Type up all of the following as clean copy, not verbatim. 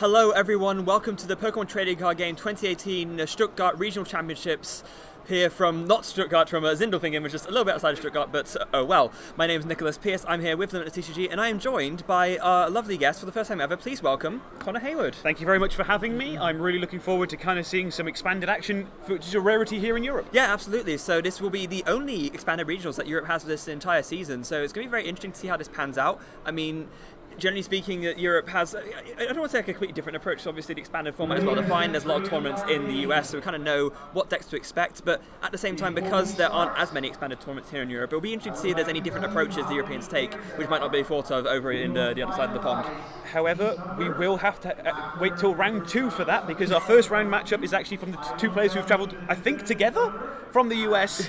Hello everyone, welcome to the Pokemon Trading Card Game 2018 Stuttgart Regional Championships. Here from, not Stuttgart, from Zindelfingen, which is just a little bit outside of Stuttgart, but oh well. My name is Nicholas Pierce, I'm here with them at the TCG, and I am joined by our lovely guest for the first time ever. Please welcome Connor Hayward. Thank you very much for having me. I'm really looking forward to kind of seeing some expanded action, which is a rarity here in Europe. Yeah, absolutely. So this will be the only expanded regionals that Europe has for this entire season, so it's going to be very interesting to see how this pans out. I mean, generally speaking, Europe has, I don't want to say like a completely different approach. So obviously the expanded format is well defined. There's a lot of tournaments in the US, so we kind of know what decks to expect. But at the same time, because there aren't as many expanded tournaments here in Europe, it'll be interesting to see if there's any different approaches the Europeans take, which might not be thought of over in the other side of the pond. However, we will have to wait till round 2 for that, because our first round matchup is actually from the two players who've travelled, I think, together from the US.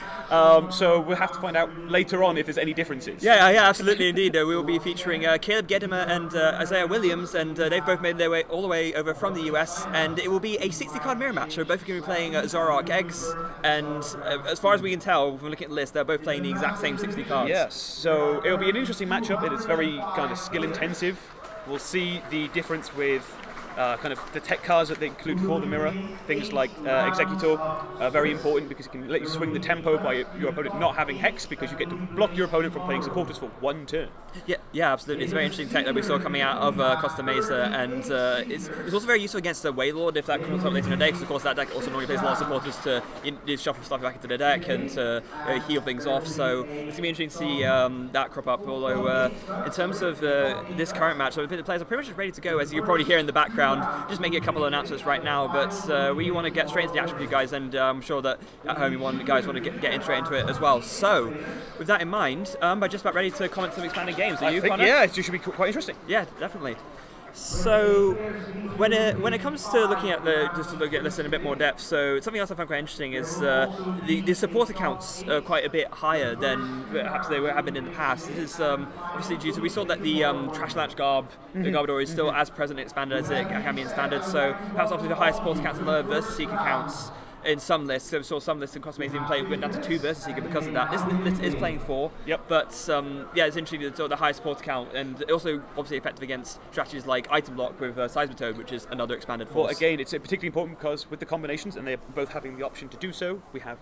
So we'll have to find out later on if there's any differences. Yeah, absolutely, indeed. We will be featuring Caleb Gedimer and Isaiah Williams, and they've both made their way all the way over from the US, and it will be a 60-card mirror match. So both are going to be playing Zoroark eggs, and as far as we can tell from looking at the list, they're both playing the exact same 60 cards. Yes, so it'll be an interesting matchup. It is very kind of skill-intensive. We'll see the difference with kind of the tech cards that they include for the mirror. Things like Exeggcute are very important because it can let you swing the tempo by your opponent not having Hex, because you get to block your opponent from playing supporters for 1 turn. Yeah, absolutely. It's a very interesting tech that we saw coming out of Costa Mesa, and it's also very useful against the Wailord if that comes up later in the deck, because of course that deck also normally plays a lot of supporters to shuffle stuff back into the deck and to heal things off. So it's going to be interesting to see that crop up. Although in terms of this current match, I think the players are pretty much ready to go, as you probably hear in the background. Just making a couple of announcements right now, but we want to get straight into the action for you guys, and I'm sure that at home you guys want to get straight into it as well. So, with that in mind, I'm just about ready to comment some expanding games. Are you, Connor? Yeah, it should be quite interesting. Yeah, definitely. So, when it comes to looking at just to look at this in a bit more depth, so something else I found quite interesting is the supporter counts are quite a bit higher than perhaps they have been in the past. This is obviously due to, we saw that the Trash Latch the Garbodor is still as present and expanded as it can be in standard, so perhaps obviously the higher supporter counts and lower Versus Seeker counts in some lists. So we saw some lists in Cosmos even went down to 2 Versus Seeker because of that. This list is playing 4, but yeah, it's interesting the high support count, and also obviously effective against strategies like Item Block with Seismitoad, which is another expanded force. Well, again, it's particularly important because with the combinations, and they're both having the option to do so, we have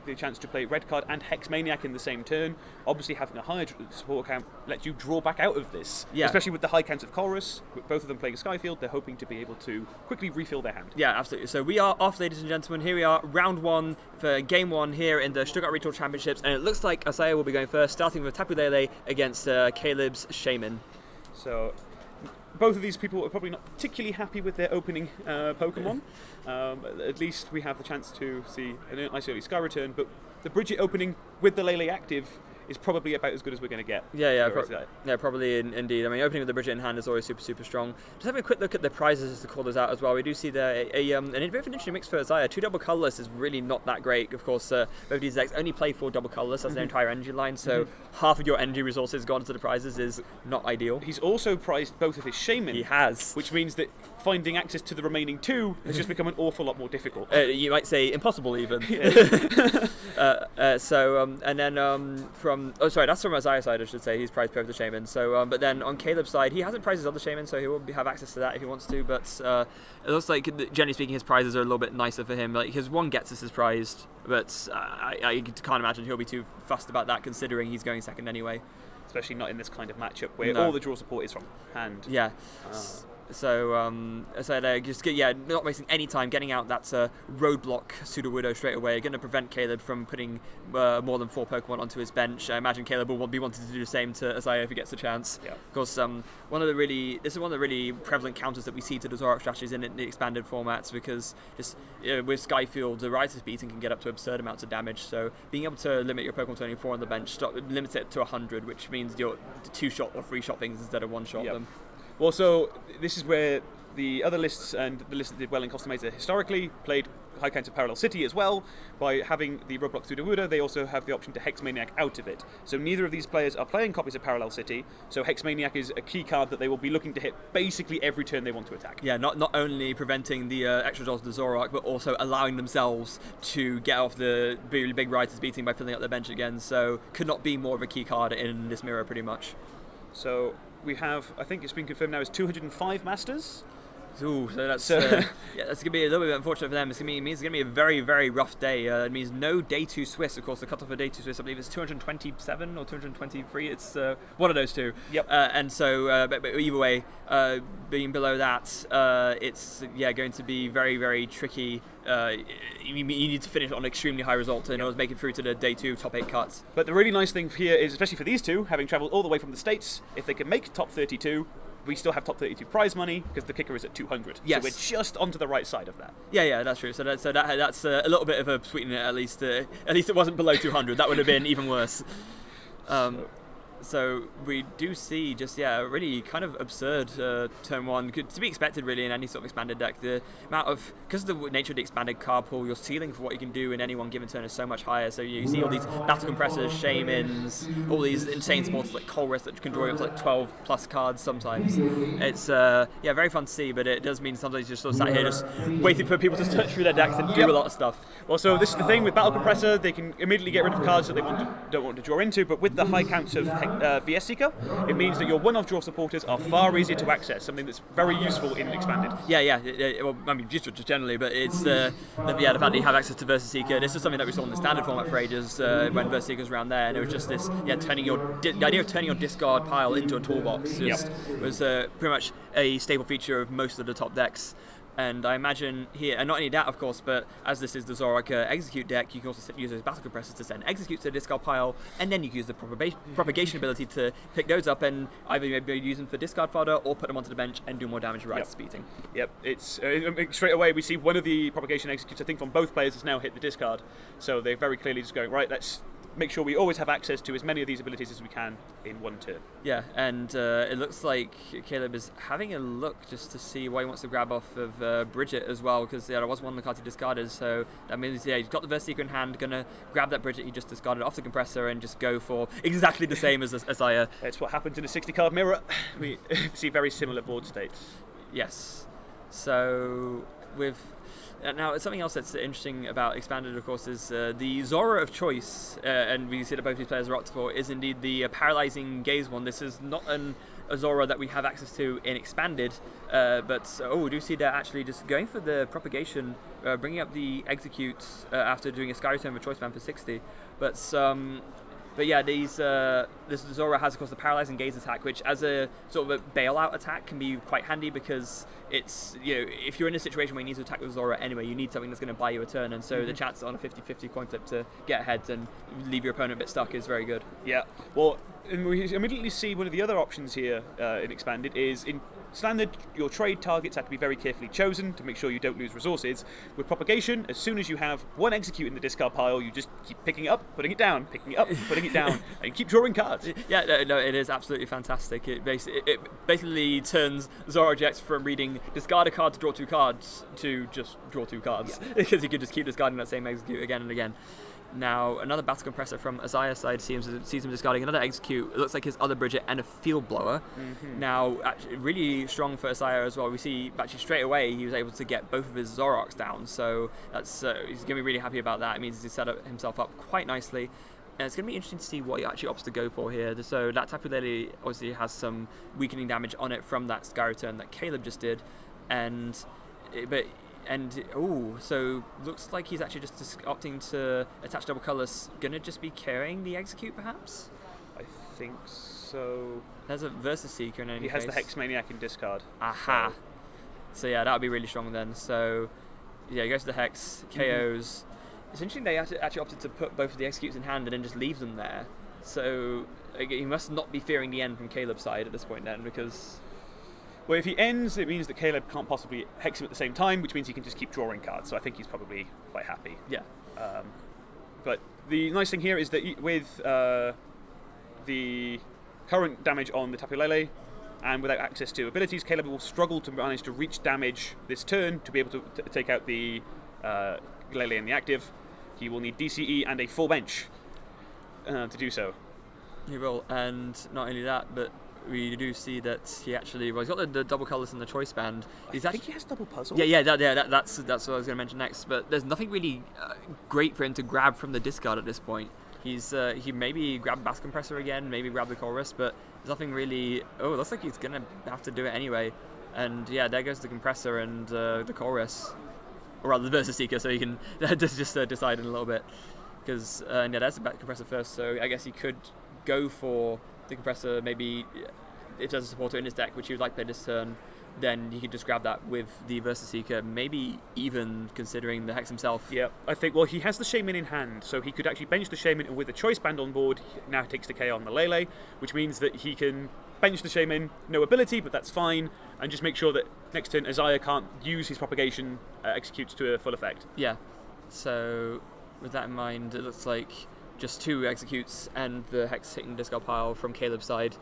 the chance to play Red Card and Hex Maniac in the same turn. Obviously, having a higher support count lets you draw back out of this, especially with the high counts of Chorus. With both of them playing Skyfield, they're hoping to be able to quickly refill their hand. Yeah, absolutely. So we are off, ladies and gentlemen. Here we are, round 1 for game 1 here in the Stuttgart Regional Championships, and it looks like Isaiah will be going first, starting with Tapu Lele against Caleb's Shaman. So both of these people are probably not particularly happy with their opening Pokemon. At least we have the chance to see a nice early Sky Return, but the Bridget opening with the Lele active is probably about as good as we're going to get. Yeah, probably indeed. I mean, opening with the Bridget in hand is always super strong. Just having a quick look at the prizes just to call those out as well. We do see there an interesting mix for Isaiah. 2 double colorless is really not that great. Of course, both of these decks only play 4 double colorless. That's their entire energy line, so half of your energy resources gone into the prizes is not ideal. He's also prized both of his Shaman. He has. Which means that finding access to the remaining 2 has just become an awful lot more difficult. You might say impossible even. And then that's from Isaiah's side, I should say. He's prized both the Shaman. So, but then on Caleb's side, he hasn't prized his other Shaman, so he will have access to that if he wants to. But it looks like, generally speaking, his prizes are a little bit nicer for him. Like his 1 Ghetsis is prized, but I can't imagine he'll be too fussed about that, considering he's going second anyway. Especially not in this kind of matchup where all the draw support is from hand. Yeah. So, not wasting any time getting out that roadblock Sudowoodo straight away. Going to prevent Caleb from putting more than 4 Pokemon onto his bench. I imagine Caleb will be wanting to do the same to Isaiah if he gets a chance. Yeah. Of course, this is one of the really prevalent counters that we see to the Zoroark strategies in the expanded formats, because just with Skyfield, the Rises beating can get up to absurd amounts of damage. So being able to limit your Pokemon to only 4 on the bench, limits it to 100, which means you're 2-shot or 3-shot things instead of 1-shot them. Well, so this is where the other lists, and the lists that did well in Costa Mesa historically, played high counts of Parallel City as well. By having the Roadblock Sudowoodo, they also have the option to Hex Maniac out of it. So neither of these players are playing copies of Parallel City, so Hex Maniac is a key card that they will be looking to hit basically every turn they want to attack. Yeah, not only preventing the extra draws of the Zoroark, but also allowing themselves to get off the really big Riders beating by filling up their bench again, so could not be more of a key card in this mirror pretty much. So we have, I think it's been confirmed now, as 205 Masters. Ooh, so that's yeah, that's gonna be a little bit unfortunate for them. It means it's gonna be a very, very rough day. It means no day 2 Swiss. Of course, the cutoff for day 2 Swiss, I believe, is 227 or 223. It's one of those two. Yep. And so, but either way, being below that, it's going to be very, very tricky. You need to finish on an extremely high result in order to make it through to the day 2 top 8 cuts. But the really nice thing here is, especially for these two, having travelled all the way from the States, if they can make top 32. We still have top 32 prize money because the kicker is at 200. Yes. So we're just onto the right side of that. Yeah, that's true. So that's a little bit of a sweetener at least. At least it wasn't below 200. That would have been even worse. So we do see just really kind of absurd turn 1, to be expected really in any sort of expanded deck. The amount of, because of the nature of the expanded card pool, your ceiling for what you can do in any one given turn is so much higher. So you see all these battle compressors, shamans, all these insane sports like Colress that can draw up to like 12 plus cards sometimes. It's very fun to see, but it does mean sometimes you're just sort of sat here just waiting for people to search through their decks and do a lot of stuff. Well, so this is the thing with battle compressor, they can immediately get rid of cards that they don't want to draw into, but with the high counts of VS Seeker, it means that your one-off draw supporters are far easier to access, something that's very useful in expanded. Well, I mean, just generally, but it's the fact that you have access to Versus Seeker. This is something that we saw in the standard format for ages when Versus Seeker was around there, and it was just this, the idea of turning your discard pile into a toolbox was pretty much a staple feature of most of the top decks. And I imagine here, and not only that, of course, but as this is the Zoroark Exeggcute deck, you can also use those battle compressors to send Exeggcute to the discard pile, and then you can use the propagation ability to pick those up and either maybe use them for discard fodder or put them onto the bench and do more damage right speeding. Yep, it's straight away we see one of the propagation executes, I think from both players, has now hit the discard. So they're very clearly just going, right, let's make sure we always have access to as many of these abilities as we can in one turn. Yeah, and it looks like Caleb is having a look just to see what he wants to grab off of Bridget as well, because there was one of the cards he discarded, so that means he's got the Verse Seeker in hand, gonna grab that Bridget he just discarded off the compressor and just go for exactly the same as Isaiah. That's what happens in a 60 card mirror. We see very similar board states. Yes. So with now, something else that's interesting about Expanded, of course, is the Zora of choice, and we see that both these players are opted for, is indeed the Paralyzing Gaze one. This is not a Zora that we have access to in Expanded, but we do see that actually just going for the propagation, bringing up the Exeggcute after doing a Sky Return with Choice Band for 60. But yeah, this Zora has, of course, the Paralyzing Gaze attack, which as a sort of a bailout attack can be quite handy because it's, if you're in a situation where you need to attack with Zora anyway, you need something that's going to buy you a turn, and so the chance on a 50-50 coin flip to get ahead and leave your opponent a bit stuck is very good. Yeah, well, and we immediately see one of the other options here in Expanded is in Standard, your trade targets have to be very carefully chosen to make sure you don't lose resources. With Propagation, as soon as you have one Exeggcute in the discard pile, you just keep picking it up, putting it down, picking it up, putting it down, and keep drawing cards. Yeah, no, it is absolutely fantastic. It basically turns Zoroark from reading discard a card to draw 2 cards to just draw 2 cards, because you can just keep discarding that same Exeggcute again and again. Now, another battle compressor from Isaiah's side sees him discarding another Exeggcute. It looks like his other Bridget and a Field Blower. Now, actually, really strong for Isaiah as well. We see actually straight away he was able to get both of his Zoroarks down, so that's he's going to be really happy about that. It means he's set himself up quite nicely. And it's going to be interesting to see what he actually opts to go for here. So that Tapu Lily obviously has some weakening damage on it from that Sky Return that Caleb just did, so looks like he's actually just opting to attach double colours. Gonna just be carrying the Exeggcute, perhaps? I think so. There's a Versus Seeker in any case. He has the Hex Maniac in discard. Aha. So yeah, that would be really strong then. So yeah, he goes to the Hex, KOs. It's interesting they actually opted to put both of the Exeggcutes in hand and then just leave them there. So he must not be fearing the end from Caleb's side at this point then, because... Well, if he ends, it means that Caleb can't possibly hex him at the same time, which means he can just keep drawing cards. So I think he's probably quite happy. Yeah. But the nice thing here is that with the current damage on the Tapu Lele, and without access to abilities, Caleb will struggle to manage to reach damage this turn to be able to take out the Lele in the active. He will need DCE and a full bench to do so. He will, and not only that, but we do see that he actually, well, he's got the double colours in the choice band. I think he has double puzzle. That's what I was going to mention next. But there's nothing really great for him to grab from the discard at this point. He maybe grab Bass Compressor again, maybe grab the Chorus, but There's nothing really... Oh, it looks like he's going to have to do it anyway. And yeah, there goes the Compressor and the Chorus. Or rather, the Versus Seeker, so you can just decide in a little bit. Because, yeah, there's the Compressor first, so I guess he could go for the Compressor, maybe if there's a supporter in his deck, which he would like to play this turn, then he could just grab that with the Versus Seeker, maybe even considering the Hex himself. Yeah, I think, well, he has the Shaman in hand, so he could actually bench the Shaman, and with the Choice Band on board, he now takes the KO on the Lele, which means that he can bench the Shaman, no ability, but that's fine, and just make sure that next turn Isaiah can't use his propagation executes to a full effect. Yeah, so with that in mind, it looks like just 2 executes and the Hex hitting the discard pile from Caleb's side.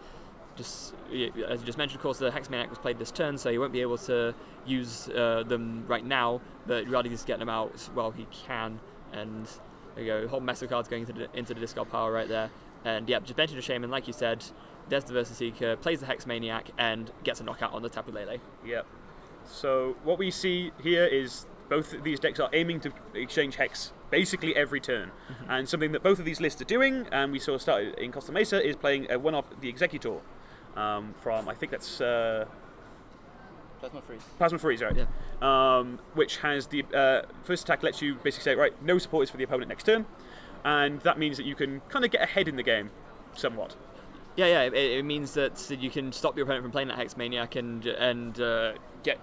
Just as you just mentioned, of course, the Hex Maniac was played this turn, so he won't be able to use them right now, but rather just get them out while he can. And there you go, a whole mess of cards going into the discard pile right there. And yeah, just benching the Shaman, like you said, there's the Versus Seeker, plays the Hex Maniac, and gets a knockout on the Tapu Lele. Yep. So what we see here is both of these decks are aiming to exchange Hex basically every turn. And something that both of these lists are doing, and we saw started in Costa Mesa, is playing one of the Executor. From, I think that's... Plasma Freeze. Plasma Freeze, right. Yeah. Which has the first attack lets you basically say, right, no support is for the opponent next turn. And that means that you can kind of get ahead in the game, somewhat. Yeah, it means that you can stop your opponent from playing that Hex Maniac and get...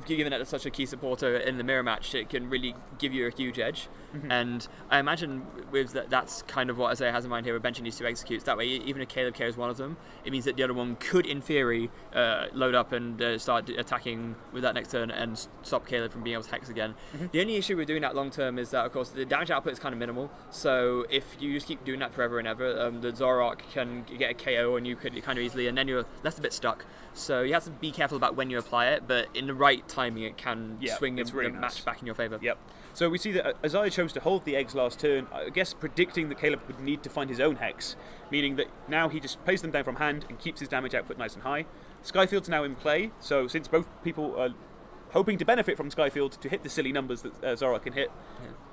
Given that such a key supporter in the mirror match, it can really give you a huge edge. And I imagine with that's kind of what Isaiah has in mind here with benching these 2 executes. That way, even if Caleb carries one of them, it means that the other one could, in theory, load up and start attacking with that next turn and stop Caleb from being able to Hex again. The only issue with doing that long term is that, of course, the damage output is kind of minimal. So if you just keep doing that forever and ever, the Zoroark can get a KO on you kind of easily, and then you're left a bit stuck. So you have to be careful about when you apply it, but in the right timing, it can swing the match back in your favour. Yep. So we see that Isaiah chose to hold the eggs last turn, I guess predicting that Caleb would need to find his own Hex, meaning that now he just plays them down from hand and keeps his damage output nice and high. Skyfield's now in play, so since both people are hoping to benefit from Skyfield to hit the silly numbers that Zoroark can hit,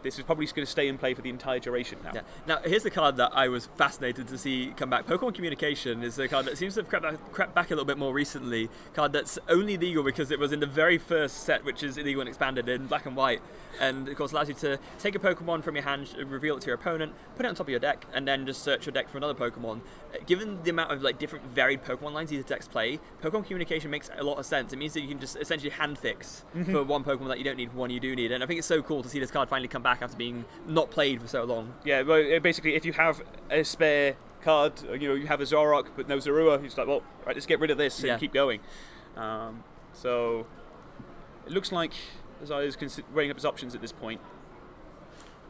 this is probably just going to stay in play for the entire duration now. Yeah. Now, here's the card that I was fascinated to see come back. Pokemon Communication is a card that seems to have crept back a little bit more recently. Card that's only legal because it was in the very first set, which is illegal and expanded in black and white. And, of course, allows you to take a Pokemon from your hand, reveal it to your opponent, put it on top of your deck, and then just search your deck for another Pokemon. Given the amount of different varied Pokemon lines these decks play, Pokemon Communication makes a lot of sense. It means that you can just essentially hand fix for one Pokemon that you don't need, one you do need. And I think it's so cool to see this card finally come back after being not played for so long. Yeah, well, basically, if you have a spare card, you have a Zoroark but no Zorua, it's like, well, right, let's get rid of this and keep going. So it looks like Isaiah's weighing up his options at this point.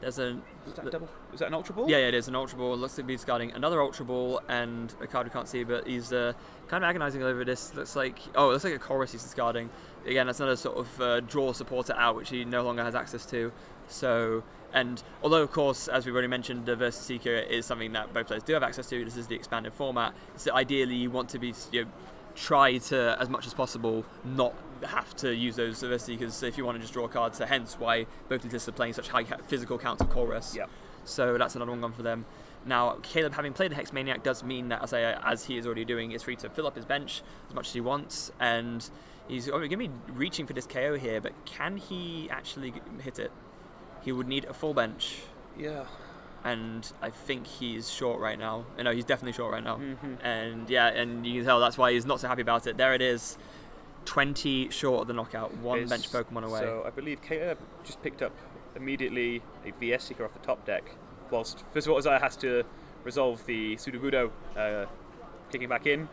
There's a... Is that a double? Is that an Ultra Ball? Yeah, it is an Ultra Ball. Looks like he's discarding another Ultra Ball and a card we can't see, but he's kind of agonizing over this. Looks like a Chorus he's discarding. Again, that's another sort of draw supporter out, which he no longer has access to. So, and although, of course, as we've already mentioned, the Versus Seeker is something that both players do have access to. This is the expanded format. So ideally, you want to be, try to, as much as possible, not have to use those Versus Seekers if you want to just draw cards. So hence why both of these are playing such high physical counts of Chorus. Yeah. So that's another one gone for them. Now, Caleb, having played the Hex Maniac, does mean that, as he is already doing, is free to fill up his bench as much as he wants, and he's going to be reaching for this KO here, but can he actually hit it? He would need a full bench. Yeah. And I think he's short right now. No, he's definitely short right now. And yeah, and you can tell that's why he's not so happy about it. There it is. 20 short of the knockout, one bench Pokemon away. So I believe Caleb just picked up immediately a VS Seeker off the top deck, whilst first of all Isaiah has to resolve the Sudowoodo kicking back in.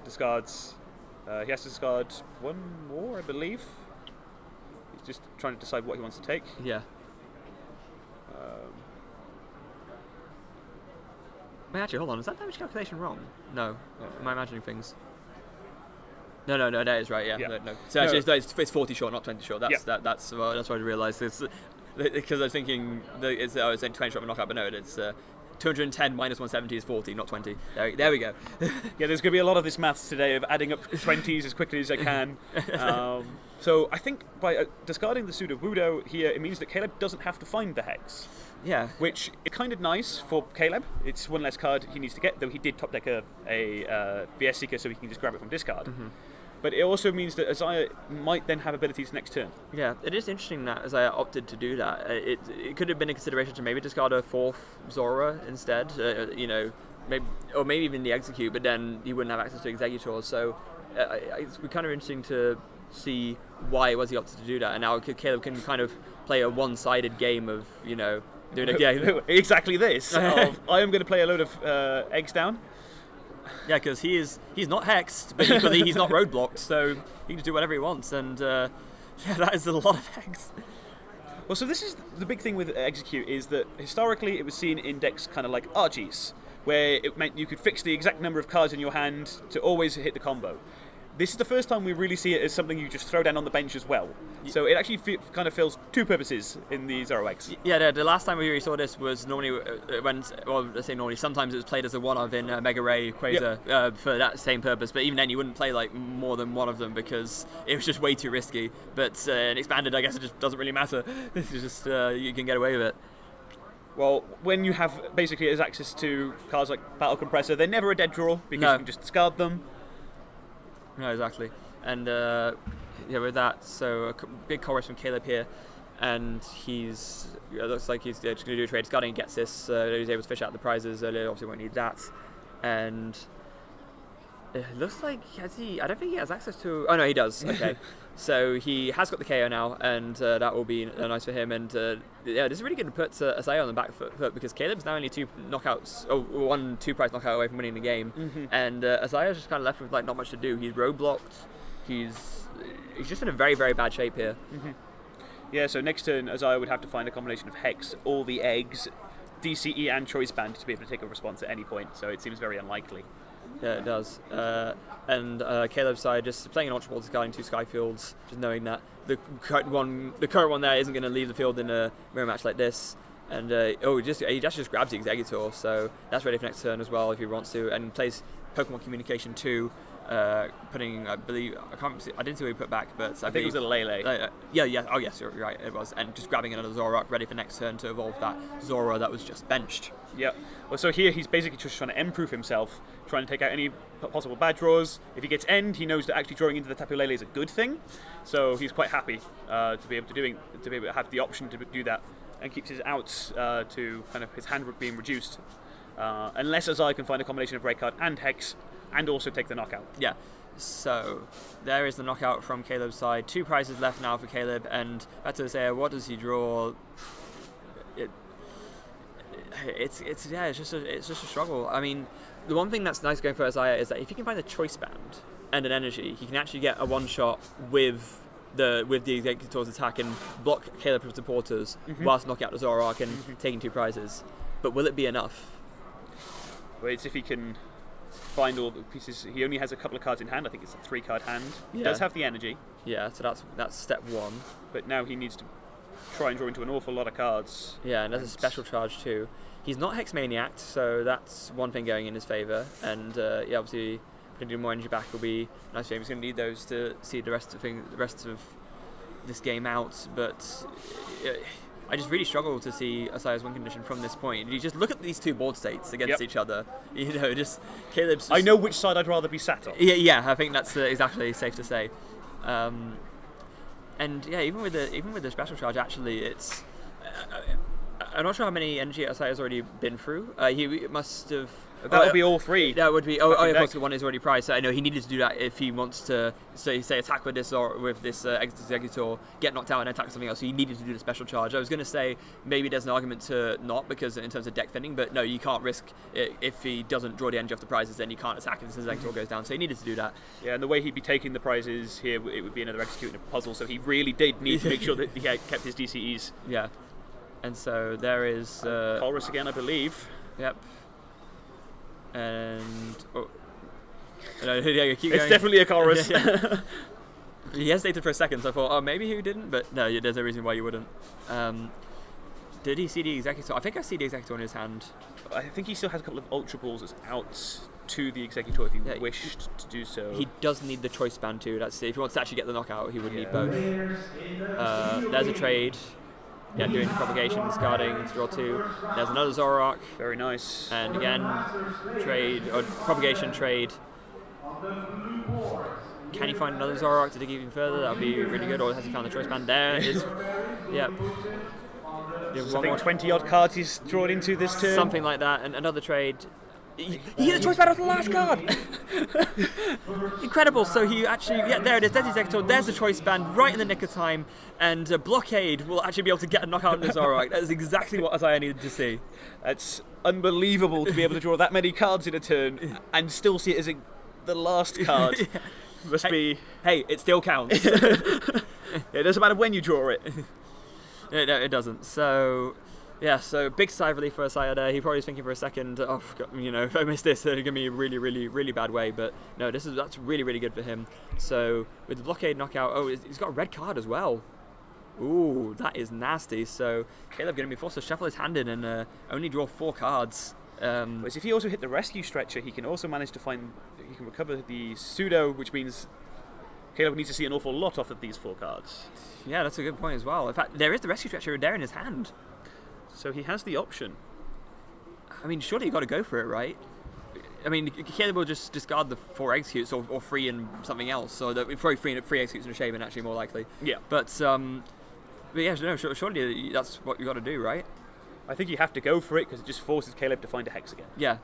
Discards. He has to discard one more, I believe. He's just trying to decide what he wants to take. Yeah. Wait, actually, hold on. Is that damage calculation wrong? No. Am I imagining things? No, that is right. Yeah. No. So actually, it's 40 short, not 20 short. That's what I realised. Because I was thinking it's 20 short of a knockout, but no, it's 210 minus 170 is 40, not 20. There we go. Yeah, there's going to be a lot of this maths today of adding up 20s as quickly as I can. So I think by discarding the Pseudo Wudo here, it means that Caleb doesn't have to find the Hex. Yeah. Which is kind of nice for Caleb. It's one less card he needs to get, though he did top deck a VS Seeker, so he can just grab it from discard. But it also means that Isaiah might then have abilities next turn. Yeah, it is interesting that Isaiah opted to do that. It could have been a consideration to maybe discard a 4th Zora instead, you know, maybe even the Exeggcute, but then he wouldn't have access to Exeggcutors. So it's kind of interesting to see why it was he opted to do that. And now Caleb can kind of play a one-sided game of, you know, doing it. Exactly this. I am going to play a load of eggs down. Yeah, because he's not hexed, but equally he's not roadblocked, so he can just do whatever he wants, and yeah, that is a lot of eggs. Well, so this is the big thing with Exeggcute, is that historically it was seen in decks kind of like Archie's, where it meant you could fix the exact number of cards in your hand to always hit the combo. This is the first time we really see it as something you just throw down on the bench as well. So it actually kind of fills two purposes in the Zoroarks. Yeah, the last time we really saw this was normally let's say normally, sometimes it was played as a one-of in Mega Ray Quasar for that same purpose, but even then you wouldn't play like more than one of them because it was just way too risky. But in Expanded, I guess it just doesn't really matter. It's just, you can get away with it. Well, when you have basically has access to cards like Battle Compressor, they're never a dead draw because you can just discard them. No, exactly. And yeah, with that, so a big chorus from Caleb here, and it looks like he's just going to do a trade. Discarding gets this, he's able to fish out the prizes earlier, obviously won't need that. And it looks like, I don't think he has access to, oh no, he does, okay. So he has got the KO now, and that will be nice for him. And yeah, this is really good to put Isaiah on the back foot because Caleb's now only 2 knockouts, one 2-prize knockout away from winning the game, and Isaiah's just kind of left with like not much to do. He's roadblocked. He's just in a very, very bad shape here. Yeah, so next turn Isaiah would have to find a combination of Hex, all the eggs, DCE, and Choice Band to be able to take a response at any point. So it seems very unlikely. Yeah, it does. And Caleb's side, just playing an Ultra Ball, discarding 2 Skyfields, just knowing that the current one there isn't going to leave the field in a mirror match like this. And he just grabs the Exeggutor, so that's ready for next turn as well if he wants to, and plays Pokemon Communication 2, putting, I believe, I didn't see what he put back, but I think it was a Lele. Yeah, oh yes, you're right, it was. And just grabbing another Zoroark ready for next turn to evolve that Zora that was just benched. Yep. Well, so here he's basically just trying to end-proof himself, trying to take out any possible bad draws. If he gets end, he knows that actually drawing into the Tapu Lele is a good thing, so he's quite happy to be able to have the option to do that, and keeps his outs to kind of his hand being reduced, unless Isaiah can find a combination of Ray Card and Hex, and also take the knockout. Yeah. So there is the knockout from Caleb's side. 2 prizes left now for Caleb, and back to Isaiah. What does he draw? It's just a struggle. I mean, the one thing that's nice going for Isaiah is that if he can find a Choice Band and an Energy, he can actually get a one-shot with the Exeggutor's attack and block Caleb from supporters whilst knocking out the Zoroark and taking 2 prizes. But will it be enough? Well, it's if he can find all the pieces. He only has a couple of cards in hand. I think it's a 3-card hand. He does have the Energy. Yeah, so that's step 1. But now he needs to try and draw into an awful lot of cards. Yeah, and there's a special charge too. He's not Hex Maniac, so that's one thing going in his favour. And yeah, obviously putting more energy back will be nice for him. He's going to need those to see the rest of this game out. But I just really struggle to see Isaiah's win condition from this point. You just look at these 2 board states against each other. You know, just Caleb's. Just, I know which side I'd rather be sat on. Yeah, I think that's exactly safe to say. And yeah, even with the special charge, actually, it's. I'm not sure how many energy Isaiah's already been through. He must have. That would be all 3. That would be. Oh, of course, the one is already priced. So I know he needed to do that if he wants to, say attack with this or with this Exeggutor, get knocked out and attack something else. So he needed to do the special charge. I was going to say maybe there's an argument to not because in terms of deck thinning, but no, you can't risk it. If he doesn't draw the energy off the prizes, then you can't attack if his Exeggutor goes down. So he needed to do that. Yeah, and the way he'd be taking the prizes here, it would be another Exeggcute in a puzzle. So he really did need to make sure that he had kept his DCEs. Yeah, and so there is Chorus again, I believe. Yep. And no, keep it's going. Definitely a chorus. He hesitated for a second, so I thought, oh, maybe he didn't, but no, there's no reason why you wouldn't. Did he see the Exeggcute? I think I see the Exeggcute in his hand. I think he still has a couple of Ultra Balls out to the Exeggcute if he wished to do so. He does need the choice band too. That's if he wants to actually get the knockout, he would need both. There's a trade. Yeah, doing propagation, discarding to draw 2. There's another Zoroark. Very nice. And again, trade or propagation trade. Can he find another Zoroark to dig even further? That would be really good. Or has he found the choice band? There is. Yep. I think 20 odd cards he's drawn into this turn. Something like that. And another trade. He hit a choice band off the last card! Incredible, so he actually, there it is, there's his Exeggcute, there's the choice band right in the nick of time, and Blockade will actually be able to get a knockout on the Zoroark. That is exactly what I needed to see. That's unbelievable to be able to draw that many cards in a turn and still see it as the last card. Yeah. Must be... Hey, it still counts. It doesn't matter when you draw it. No, it doesn't, so... Yeah, so big sigh of relief for Asaya there. He probably was thinking for a second, oh, you know, if I miss this, it's going to be a really, really, really bad way. But no, that's really, really good for him. So with the blockade knockout, oh, he's got a red card as well. Ooh, that is nasty. So Caleb going to be forced to shuffle his hand in and only draw 4 cards. Whereas if he also hit the rescue stretcher, he can also manage to find, he can recover the pseudo, which means Caleb needs to see an awful lot off of these 4 cards. Yeah, that's a good point as well. In fact, there is the rescue stretcher there in his hand. So he has the option. I mean, surely you've got to go for it, right? I mean, Caleb will just discard the 4 Executes or 3 and something else. So probably 3 Executes and a Shaman, actually, more likely. Yeah. But yeah, no, surely that's what you've got to do, right? I think you have to go for it because it just forces Caleb to find a Hex again. Yeah.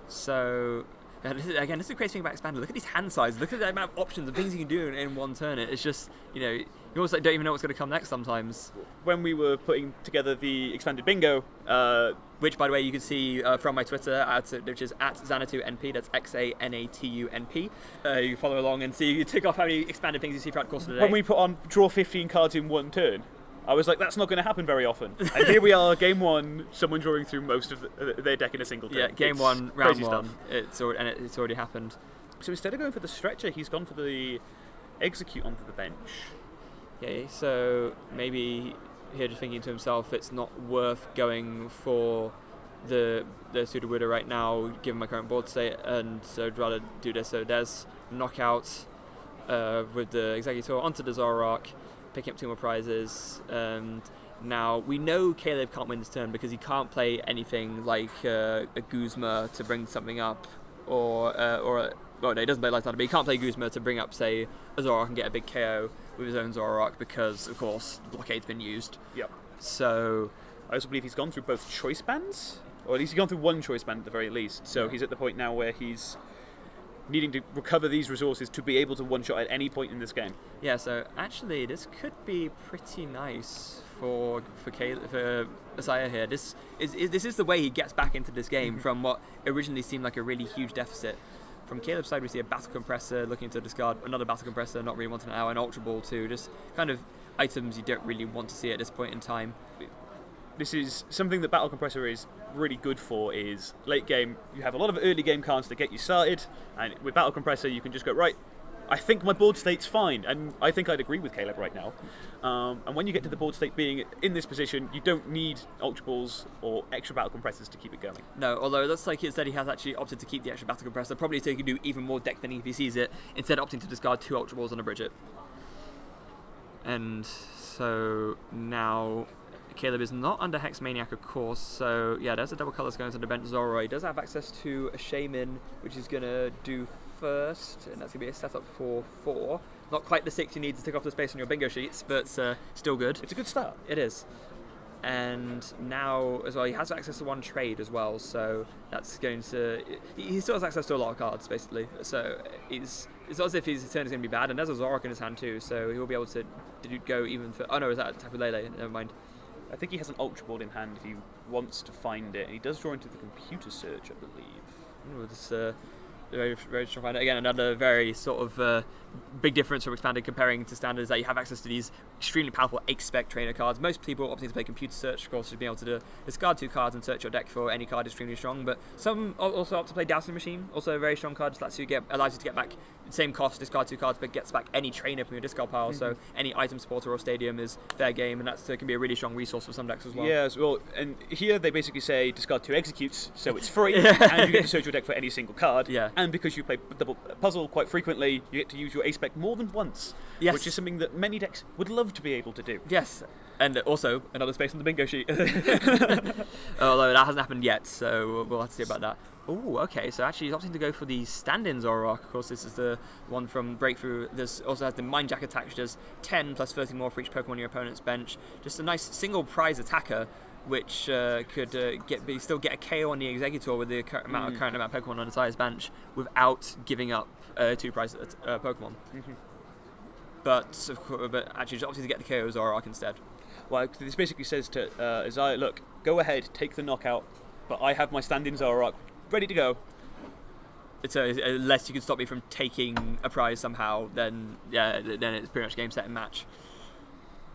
So, this is the crazy thing about Expander. Look at his hand size. Look at the amount of options and things you can do in one turn. It's just, you know, you almost don't even know what's going to come next sometimes. When we were putting together the expanded bingo, which, by the way, you can see from my Twitter, which is @Xanatu_NP. That's XANATUNP. You follow along and see, you tick off how many expanded things you see throughout the course of the day. When we put on draw 15 cards in one turn, I was like, that's not going to happen very often. And here we are, game 1, someone drawing through most of their deck in a single turn. Yeah, game 1, round 1. It's already happened. So instead of going for the stretcher, he's gone for the Exeggcute onto the bench. Okay, so maybe here just thinking to himself, it's not worth going for the Sudowoodo right now, given my current board state, and so I'd rather do this. So there's knockout with the Exeggcute onto the Zoroark, picking up 2 more prizes. And now we know Caleb can't win this turn because he can't play anything like a Guzma to bring something up, or well, no, he doesn't play Light Thunder, but he can't play Guzma to bring up, say, a Zoroark and get a big KO with his own Zoroark because, of course, Blockade's been used. Yep. So I also believe he's gone through both choice bands, or at least he's gone through 1 choice band at the very least. So he's at the point now where he's needing to recover these resources to be able to one-shot at any point in this game. Yeah, so actually this could be pretty nice for Asaya here. This is the way he gets back into this game from what originally seemed like a really huge deficit. From Caleb's side, we see a Battle Compressor looking to discard another Battle Compressor, not really wanting an Ultra Ball too. Just kind of items you don't really want to see at this point in time. This is something that Battle Compressor is really good for, is late game. You have a lot of early game cards to get you started, and with Battle Compressor you can just go, right, I think my board state's fine, and I think I'd agree with Caleb right now. And when you get to the board state being in this position, you don't need Ultra Balls or extra Battle Compressors to keep it going. No, although it looks like instead he has actually opted to keep the extra Battle Compressor, probably so he can do even more deck thinning if he sees it, instead of opting to discard 2 Ultra Balls on a Bridget. And so now Caleb is not under Hex Maniac, of course, so yeah, there's a double colours going to the bench. Zoro, he does have access to a Shaman, which he's going to do first, and that's going to be a setup for 4. Not quite the 6 you need to tick off the space on your bingo sheets, but still good. It's a good start. It is. And now, as well, he has access to 1 trade as well, so that's going to... He still has access to a lot of cards, basically, so it's not as if his turn is going to be bad, and there's a Zoroark in his hand too, so he will be able to go even for... Oh no, is that Tapu Lele? Never mind. I think he has an Ultra Ball in hand if he wants to find it, and he does draw into the computer search, I believe. Ooh, this very strong finder. Again, another very sort of big difference from expanded comparing to standard is that you have access to these extremely powerful Exec trainer cards. Most people opting to play computer search, of course, to be able to discard 2 cards and search your deck for any card extremely strong. But some also opt to play Dowsing Machine, also a very strong card. So allows you to get back the same cost, discard 2 cards, but gets back any trainer from your discard pile. So any item supporter or stadium is fair game, and that can be a really strong resource for some decks as well. Yes, well, and here they basically say discard 2 Exeggcutes, so it's free, and you get to search your deck for any single card. Yeah. And because you play double puzzle quite frequently, you get to use your A-Spec more than once, which is something that many decks would love to be able to do. Yes, and also another space on the bingo sheet. Although that hasn't happened yet, so we'll have to see about that. Oh, okay, so actually he's opting to go for the stand-in Zoroark. Of course, this is the one from Breakthrough. This also has the Mind Jack attack, which does 10 plus 30 more for each Pokemon on your opponent's bench. Just a nice single prize attacker, which could still get a KO on the Exeggutor with the current amount of Pokemon on Isaiah's bench without giving up 2 prize Pokemon. But actually, just opting to get the KO Zoroark instead. Well, this basically says to Isaiah, look, go ahead, take the knockout, but I have my stand-in Zoroark ready to go. So unless you can stop me from taking a prize somehow, then it's pretty much game, set, and match.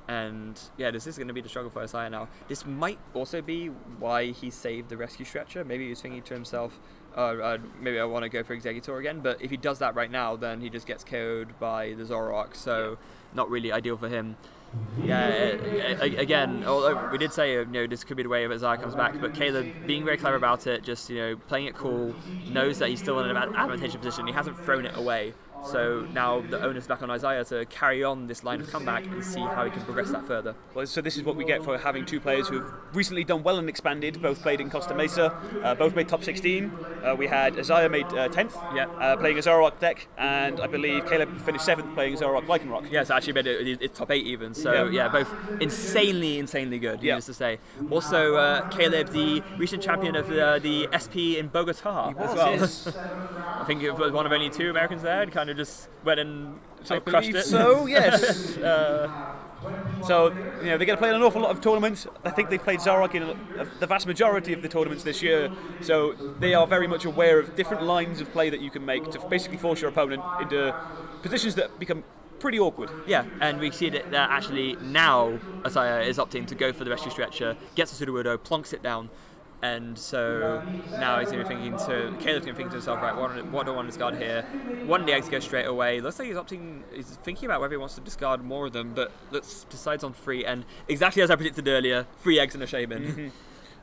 And yeah, this is going to be the struggle for Isaiah now. This might also be why he saved the Rescue Stretcher. Maybe he was thinking to himself, maybe I want to go for Exeggutor again, but if he does that right now, then he just gets KO'd by the Zoroark, so not really ideal for him. Yeah, again, although we did say this could be the way if Isaiah comes back, but Caleb being very clever about it, just playing it cool, knows that he's still in an advantageous position. He hasn't thrown it away, so now the onus is back on Isaiah to carry on this line of comeback and see how he can progress that further. Well, so this is what we get for having 2 players who have recently done well and expanded. Both played in Costa Mesa, both made top 16. We had Isaiah made 10th, playing a Zoroark deck, and I believe Caleb finished 7th playing Zoroark Lycanroc. Yes, actually made it top 8 even. So yeah, both insanely good. Needless to say. Also, Caleb, the recent champion of the SP in Bogota as well. Yes. I think it was one of only 2 Americans there, and kind of just went and crushed it. So yes. So they get to play in an awful lot of tournaments. I think they've played Zoroark in the vast majority of the tournaments this year. So they are very much aware of different lines of play that you can make to basically force your opponent into positions that become pretty awkward. Yeah, and we see that actually now Isaiah is opting to go for the Rescue Stretcher, gets the Sudowoodo, plonks it down. And so now Caleb's going to be thinking to himself, right, what do I want to discard here? One of the eggs go straight away. Looks like he's thinking about whether he wants to discard more of them, but decides on 3. And exactly as I predicted earlier, 3 eggs and a Shaman.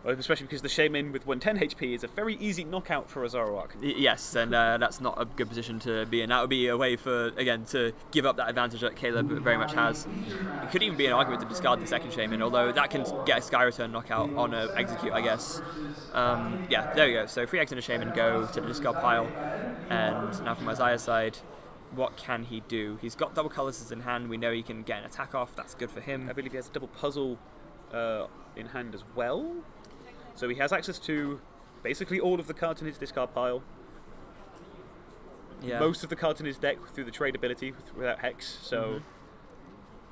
Well, especially because the Shaman with 110 HP is a very easy knockout for a Zoroark. Yes, and that's not a good position to be in. That would be a way for, again, to give up that advantage that Caleb very much has. It could even be an argument to discard the second Shaman, although that can get a Sky Return knockout on an Exeggcute, I guess. Yeah, there we go. So 3 eggs and a Shaman go to the discard pile. And now from Isaiah's side, what can he do? He's got double colours in hand. We know he can get an attack off. That's good for him. I believe he has a double puzzle in hand as well. So he has access to basically all of the cards in his discard pile. Yeah. Most of the cards in his deck through the trade ability without Hex. So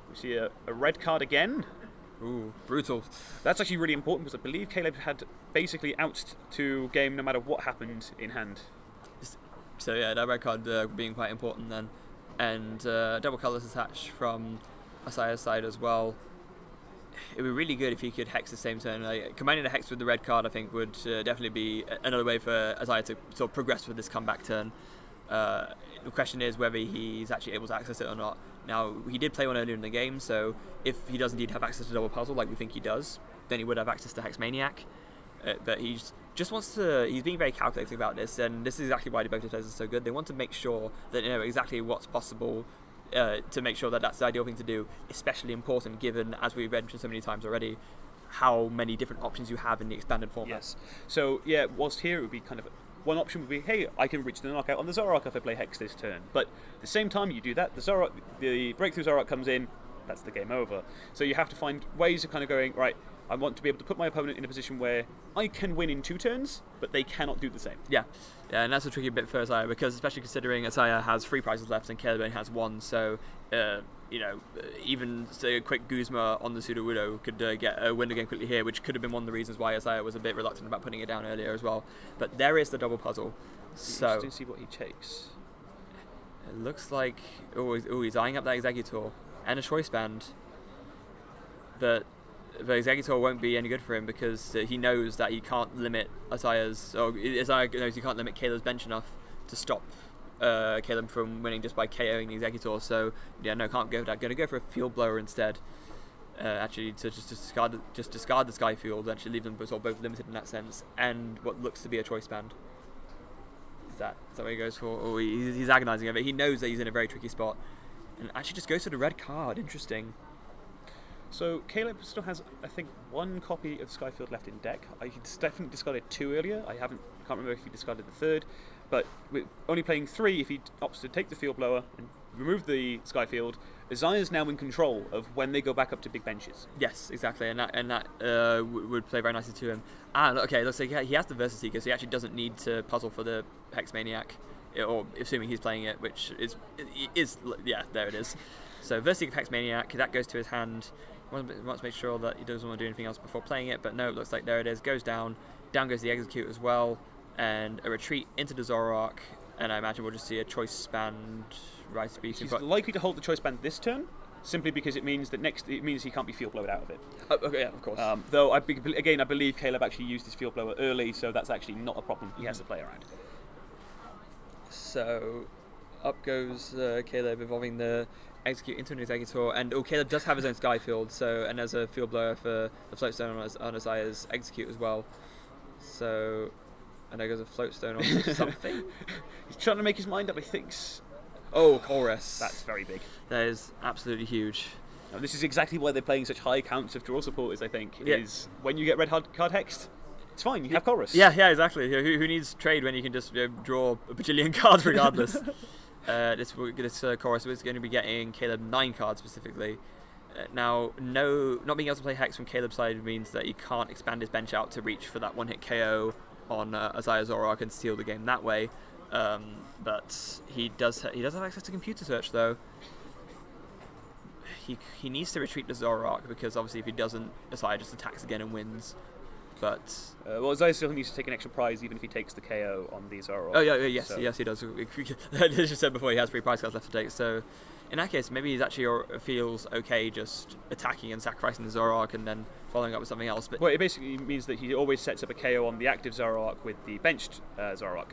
we see a red card again. Ooh, brutal. That's actually really important because I believe Caleb had basically outs to game no matter what happened in hand. So yeah, that red card being quite important then. And double colours attached from Isaiah's side as well. It would be really good if he could Hex the same turn. Combining the Hex with the red card, I think, would definitely be another way for Isaiah to sort of progress with this comeback turn. The question is whether he's actually able to access it or not. Now, he did play one earlier in the game, so if he does indeed have access to double puzzle, like we think he does, then he would have access to Hex Maniac. But he just wants to. He's being very calculating about this, and this is exactly why both players are so good. They want to make sure that they know exactly what's possible. To make sure that that's the ideal thing to do, especially important given, as we've mentioned so many times already, how many different options you have in the expanded format. Yes. So yeah, whilst here it would be kind of one option would be, hey, I can reach the knockout on the Zoroark if I play Hex this turn. But at the same time you do that, the Breakthrough Zoroark comes in, that's the game over. So you have to find ways of kind of going, right, I want to be able to put my opponent in a position where I can win in 2 turns, but they cannot do the same. Yeah, and that's a tricky bit for Isaiah, because especially considering Isaiah has 3 prizes left and Caleb only has 1, so even say a quick Guzma on the Sudowoodo could get a win again quickly here, which could have been one of the reasons why Isaiah was a bit reluctant about putting it down earlier as well. But there is the double puzzle. So interesting to see what he takes. it looks like he's eyeing up that Exeggcute and a choice band, but the Exeggcute won't be any good for him because he knows that he can't limit Isaiah's, or Isaiah knows he can't limit Caleb's bench enough to stop Caleb from winning just by KOing the Exeggcute. So yeah, no, can't go for that. Going to go for a field blower instead. Actually, to just discard the Sky Field, actually leave them sort of both limited in that sense, and what looks to be a choice band. Is that what he goes for? Oh, he's agonising over it. He knows that he's in a very tricky spot, and actually just goes for the red card. Interesting. So Caleb still has, I think, 1 copy of Skyfield left in deck. He definitely discarded 2 earlier. Can't remember if he discarded the 3rd, but we're only playing 3 if he opts to take the field blower and remove the Skyfield. Isaiah's now in control of when they go back up to big benches. Yes, exactly, and that would play very nicely to him. And okay, looks like he has the Versus Seeker, so he actually doesn't need to puzzle for the Hex Maniac, or assuming he's playing it, which is yeah, there it is. So Versus Seeker Hex Maniac, that goes to his hand. Wants to make sure that he doesn't want to do anything else before playing it, but no, it looks like there it is. Goes down. Down goes the Exeggcute as well, and a retreat into the Zoroark, and I imagine we'll just see a choice band right speed. He's likely to hold the choice band this turn, simply because it means that it means he can't be field blowed out of it. Okay, yeah, of course. Though I believe Caleb actually used his field blower early, so that's actually not a problem he has to play around. So up goes Caleb, evolving the Execute into an Exeggcute, and Caleb does have his own Sky Field, so, and there's a field blower for the Floatstone on Isaiah's Execute as well. So, and there goes a Floatstone on something. He's trying to make his mind up. He thinks, oh, Chorus. That's very big. That is absolutely huge. Now, this is exactly why they're playing such high counts of draw supporters. I think is when you get red card hexed, it's fine. You have Chorus. Yeah, exactly. Who needs trade when you can just draw a bajillion cards regardless? This Chorus is going to be getting Caleb 9 cards specifically. Now, not being able to play Hex from Caleb's side means that he can't expand his bench out to reach for that one-hit KO on Isaiah Zoroark and steal the game that way. But he does have access to computer search though. He needs to retreat to Zoroark because obviously if he doesn't, Isaiah just attacks again and wins. But well, Isaiah still needs to take an extra prize even if he takes the KO on the Zoroark. Oh yeah, yes, he does. As you said before, he has 3 prize cards left to take. So in that case, maybe he's actually feels okay just attacking and sacrificing the Zoroark and then following up with something else. But well, it basically means that he always sets up a KO on the active Zoroark with the benched Zoroark.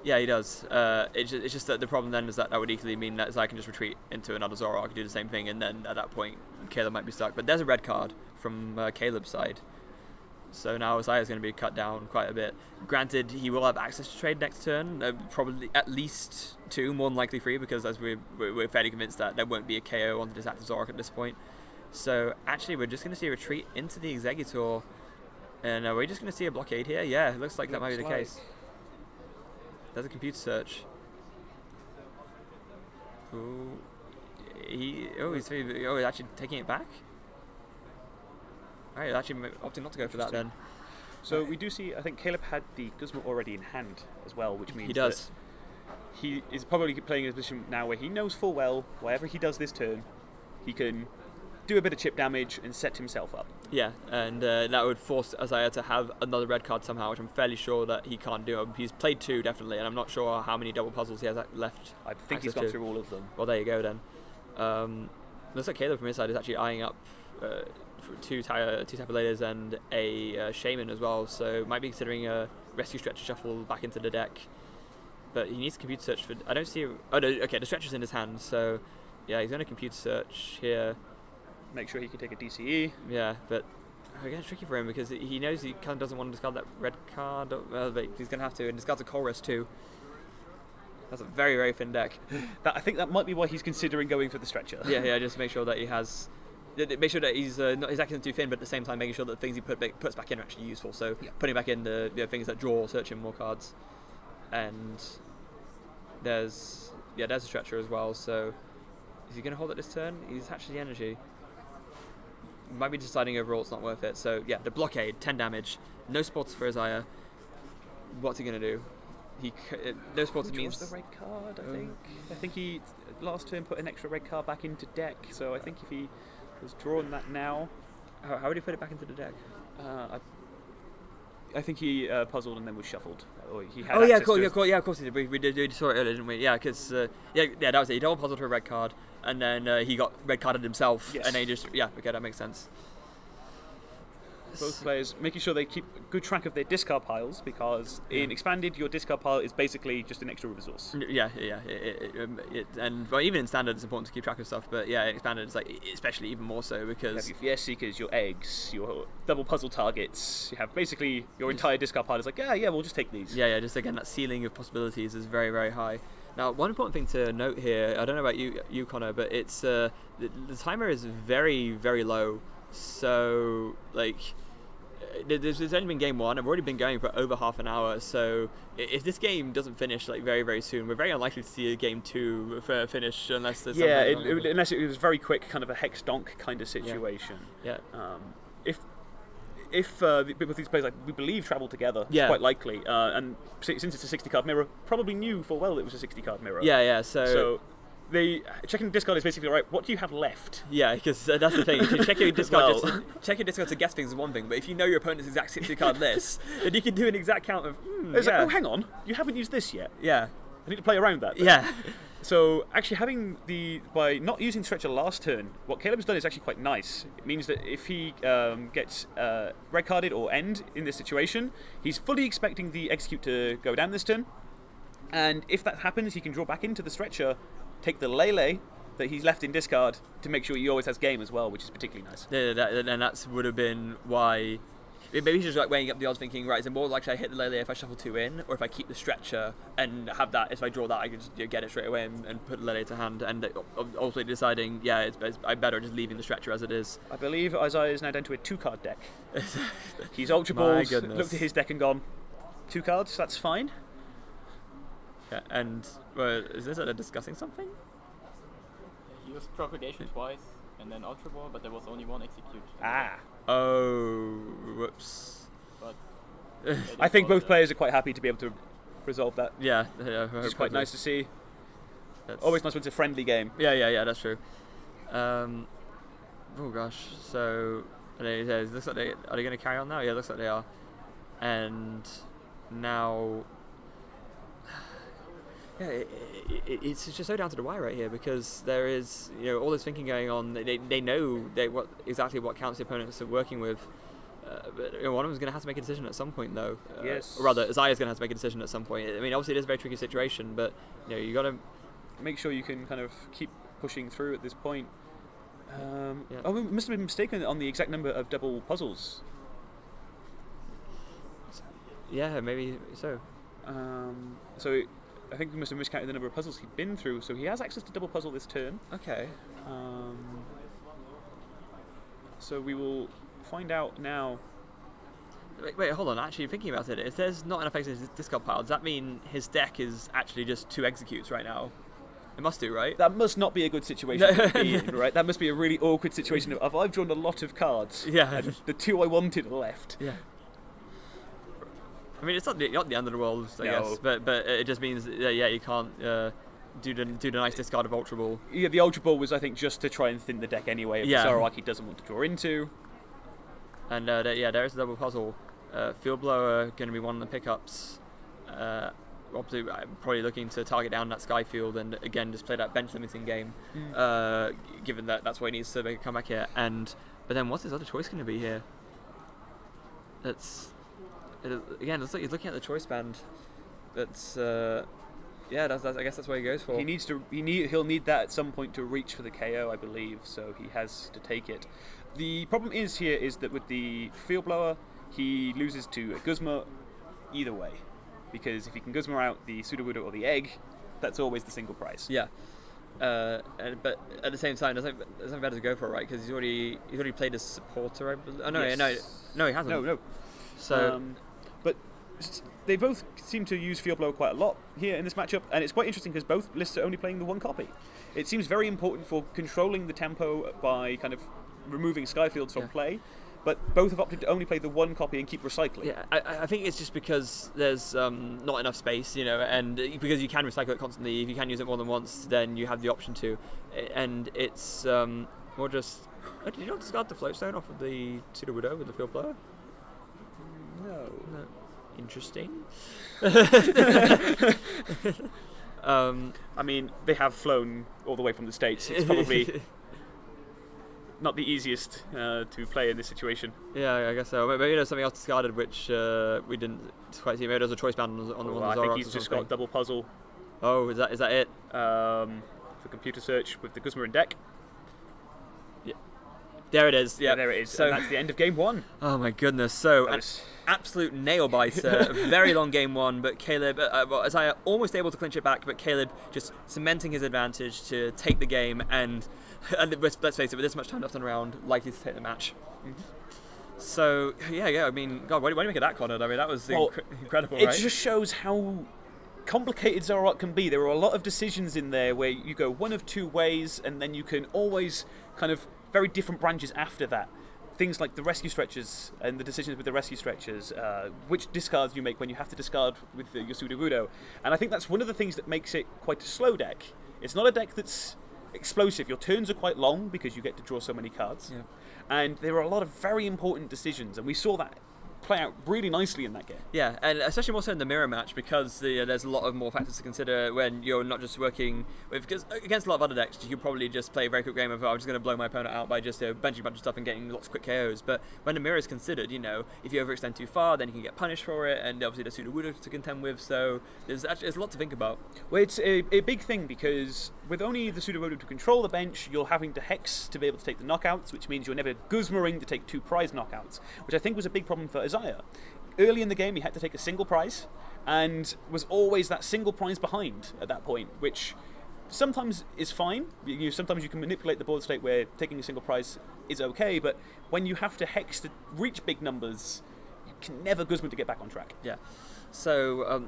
Yeah, he does. It's just that the problem then is that would equally mean that I can just retreat into another Zoroark and do the same thing, and then at that point Caleb might be stuck. But there's a red card from Caleb's side. So now Isaiah's going to be cut down quite a bit. Granted, he will have access to trade next turn, probably at least 2, more than likely 3, because as we're fairly convinced that there won't be a KO on the active Zoroark at this point. So actually, we're just going to see a retreat into the Exeggcute, and we're just going to see a blockade here. Yeah, it looks like that might be the case. There's a computer search. Ooh. He's actually taking it back? Alright, actually opting not to go for that then. So we do see, I think Caleb had the Guzma already in hand as well, which means he does. That he is probably playing in a position now where he knows full well, whatever he does this turn, he can do a bit of chip damage and set himself up. Yeah, and that would force Isaiah to have another red card somehow, which I'm fairly sure that he can't do. He's played 2 definitely, and I'm not sure how many double puzzles he has left. I think he's gone through all of them. Well, there you go then. Looks like Caleb from his side is actually eyeing up 2 Tabulators and a Shaman as well, so might be considering a Rescue Stretcher Shuffle back into the deck. But he needs to computer search for... I don't see... Oh, no, okay, the Stretcher's in his hand, so... Yeah, he's going to computer search here. Make sure he can take a DCE. Yeah, but again, it's tricky for him because he knows he kind of doesn't want to discard that red card, but he's going to have to, and discards a Chorus too. That's a very, very thin deck. I think that might be why he's considering going for the Stretcher. Yeah, just make sure that he has... Make sure that he's not his deck isn't too thin, but at the same time making sure that the things he puts back in are actually useful. So putting back in the things that draw or search him more cards. And there's a Stretcher as well, so... Is he going to hold it this turn? He's actually the energy. Might be deciding overall it's not worth it. So yeah, the blockade, 10 damage, no spots for Isaiah. What's he going to do? No spots means the red card. I think he last turn put an extra red card back into deck. So I think if he was drawing that now, how would he put it back into the deck? I think he puzzled and then was shuffled. Or he had Oh yeah, access to of course he did. We saw it earlier, didn't we? Yeah, because yeah, that was it. He double puzzled to a red card, and then he got red carded himself, Yes. and then he just okay, that makes sense. Both players making sure they keep good track of their discard piles, because in Expanded, your discard pile is basically just an extra resource. Yeah. And well, even in Standard, it's important to keep track of stuff. But yeah, in Expanded, it's like especially even more so You because have your Fierce Seekers, your eggs, your double puzzle targets. You have basically your entire discard pile is like, yeah, we'll just take these. yeah, just again that ceiling of possibilities is very, very high. Now, one important thing to note here, I don't know about you Connor, but it's the timer is very, very low. So like. There's only been game 1. I've already been going for over half an hour. So if this game doesn't finish like very, very soon, we're very unlikely to see a game 2 finish unless there's unless it was very quick, kind of a hex donk kind of situation. Yeah. If both these players, like we believe, travel together, it's quite likely. And since it's a 60-card mirror, probably knew full well it was a 60-card mirror. Yeah. So checking discard is basically right. What do you have left? Yeah, because that's the thing. If you check your discard, check your discard to guess things is one thing, but if you know your opponent's exact 60-card list, then you can do an exact count of. It's like, oh, hang on, you haven't used this yet. Yeah, I need to play around that. Then. Yeah. So actually having by not using Stretcher last turn, what Caleb's done is actually quite nice. It means that if he gets red carded or end in this situation, he's fully expecting the Exeggcute to go down this turn, and if that happens, he can draw back into the Stretcher. Take the Lele that he's left in discard to make sure he always has game as well, which is particularly nice. Yeah, and that would have been why. Maybe he's just like weighing up the odds, thinking, right, is it more likely I hit the Lele if I shuffle 2 in, or if I keep the Stretcher and have that, if I draw that, I can just get it straight away and put the Lele to hand, and ultimately deciding, I'm better just leaving the Stretcher as it is. I believe Isaiah is now down to a 2-card deck. He's Ultra Balled, looked at his deck and gone, 2 cards, that's fine. Yeah, and is this discussing something? He used Propagation twice, and then Ultra Ball, but there was only one Exeggcute. Ah. Oh, whoops. But I think both players are quite happy to be able to resolve that. Yeah, which is quite nice to see. Always nice when it's a friendly game. Yeah, that's true. Oh gosh, so it looks like are they going to carry on now? Yeah, it looks like they are. And now. Yeah, it's just so down to the wire right here, because there is all this thinking going on. They know exactly what counts the opponents are working with, but one of them is going to have to make a decision at some point, though. Yes. Or rather, Isaiah's going to have to make a decision at some point. I mean, obviously it is a very tricky situation, but you got to make sure you can kind of keep pushing through at this point. Oh, we must have been mistaken on the exact number of double puzzles. Yeah, maybe so. So I think we must have miscounted the number of puzzles he'd been through, so he has access to double puzzle this turn. Okay. So we will find out now. Wait, hold on. Actually, thinking about it, if there's not enough exits in his discard pile, does that mean his deck is actually just 2 Exeggcutes right now? It must do, right? That must not be a good situation to be in, right? That must be a really awkward situation of I've drawn a lot of cards. Yeah. And the 2 I wanted are left. Yeah. I mean, it's not the end of the world, I guess, but it just means you can't do the nice discard of Ultra Ball. Yeah, the Ultra Ball was, I think, just to try and thin the deck anyway. If the Zoroark he doesn't want to draw into. And there is a double puzzle. Field Blower going to be one of the pickups. Obviously, I'm probably looking to target down that Sky Field and again just play that bench limiting game. Given that that's what he needs to make a comeback here. But then what's his other choice going to be here? Again, looks like he's looking at the choice band. That's I guess that's what he goes for. He'll need that at some point to reach for the KO, I believe. So he has to take it. The problem is that with the Field Blower, he loses to a Guzma either way, because if he can Guzma out the Sudowoodo or the egg, that's always the single price. Yeah. But at the same time, there's nothing better to go for, right? Because he's already played as supporter. No, he hasn't. No. So. But they both seem to use Field Blower quite a lot here in this matchup, and it's quite interesting because both lists are only playing the 1 copy. It seems very important for controlling the tempo by kind of removing Skyfields from play, but both have opted to only play the 1 copy and keep recycling. Yeah, I think it's just because there's not enough space, and because you can recycle it constantly. If you can use it more than once, then you have the option to, and it's more just. Did you not discard the Floatstone off of the Sudowoodo with the Field Blower? No. Interesting. I mean, they have flown all the way from the States. It's probably not the easiest to play in this situation. Yeah, I guess so. Maybe there's something else discarded which we didn't quite see. Maybe there's a choice bound on the one of the I Zoroarks think he's just got double puzzle. Oh, is that it? For computer search with the Guzma in deck. Yeah. There it is. Yeah, there it is. So and that's the end of game 1. Oh my goodness! So an absolute nail biter. Very long game 1, but Caleb, Isaiah almost able to clinch it back, but Caleb just cementing his advantage to take the game, and let's face it, with this much time left on the round, likely to take the match. Mm-hmm. So yeah. I mean, God, what do you make of that, Connor? I mean, that was incredible. It right? just shows how complicated Zoroark can be. There are a lot of decisions in there where you go one of two ways, and then you can always kind of very different branches after that. Things like the rescue stretchers and the decisions with the rescue stretchers, which discards you make when you have to discard with your Sudowoodo. And I think that's one of the things that makes it quite a slow deck. It's not a deck that's explosive. Your turns are quite long because you get to draw so many cards. Yeah. And there are a lot of very important decisions, and we saw that play out really nicely in that game. Yeah, and especially more so in the mirror match, because there's a lot of more factors to consider when you're not just working with, because against a lot of other decks you could probably just play a very quick game of, I'm just going to blow my opponent out by just benching a bunch of stuff and getting lots of quick KOs. But when the mirror is considered, if you overextend too far, then you can get punished for it, and obviously there's Sudowoodo to contend with, so there's a lot to think about. Well, it's a big thing, because with only the Sudowoodo to control the bench, you're having to Hex to be able to take the knockouts, which means you're never Guzmaring to take 2 prize knockouts, which I think was a big problem for Isaiah. Early in the game, he had to take a single prize, and was always that single prize behind at that point, which sometimes is fine. Sometimes you can manipulate the board state where taking a single prize is okay, but when you have to Hex to reach big numbers, you can never Guzma to get back on track. Yeah. So,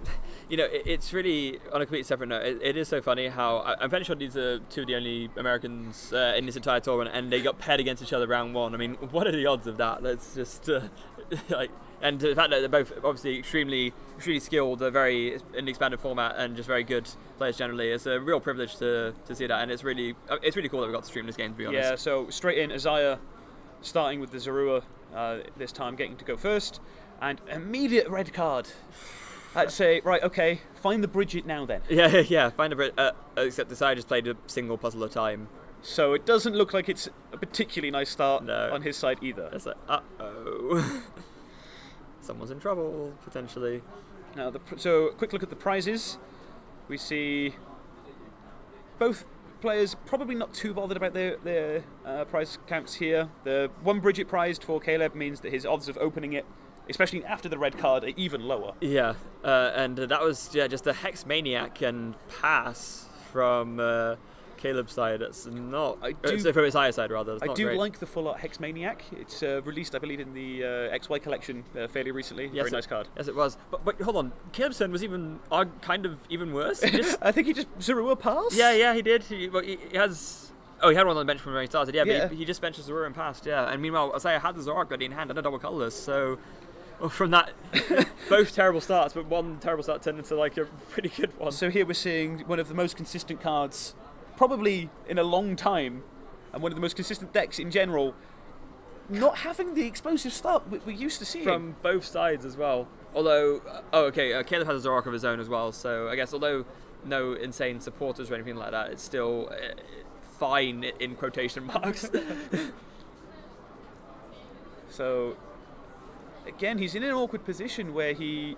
it's really, on a completely separate note, it is so funny how, I'm fairly sure these are 2 of the only Americans in this entire tournament, and they got paired against each other round 1. I mean, what are the odds of that? That's just, and the fact that they're both obviously extremely skilled, they're very in the expanded format, and just very good players generally. It's a real privilege to see that, and it's really cool that we got to stream this game, to be honest. Yeah, so straight in, Isaiah starting with the Zorua this time, getting to go first, and immediate red card. I'd say, right, okay, find the Bridget now then. Yeah, find the Bridget, except Isaiah just played a single puzzle at a time. So it doesn't look like it's a particularly nice start on his side either. It's like, uh-oh. Someone's in trouble, potentially. Now, so a quick look at the prizes. We see both players probably not too bothered about their prize counts here. The 1 Bridget prized for Caleb means that his odds of opening it, especially after the red card, are even lower. Yeah, and that was just a Hex Maniac and pass from Caleb's side. That's not... so from his higher side, rather. I do like the full art Hex Maniac. It's released, I believe, in the XY collection fairly recently. Yes, very nice card. Yes, it was. But hold on, Caleb's turn was even kind of even worse. I think he just Zorua passed. Yeah, he did. He has... Oh, he had one on the bench from where he started. Yeah. But he just benched Zorua and passed. Yeah, and meanwhile, Isaiah had the Zoroark ready in hand and a double colourless. So from that, both terrible starts, but one terrible start turned into like a pretty good one. So here we're seeing one of the most consistent cards, probably in a long time, and one of the most consistent decks in general, not having the explosive start we're used to seeing. From both sides as well. Although, Caleb has a Zoroark of his own as well, so I guess although no insane supporters or anything like that, it's still fine in quotation marks. So, again, he's in an awkward position where he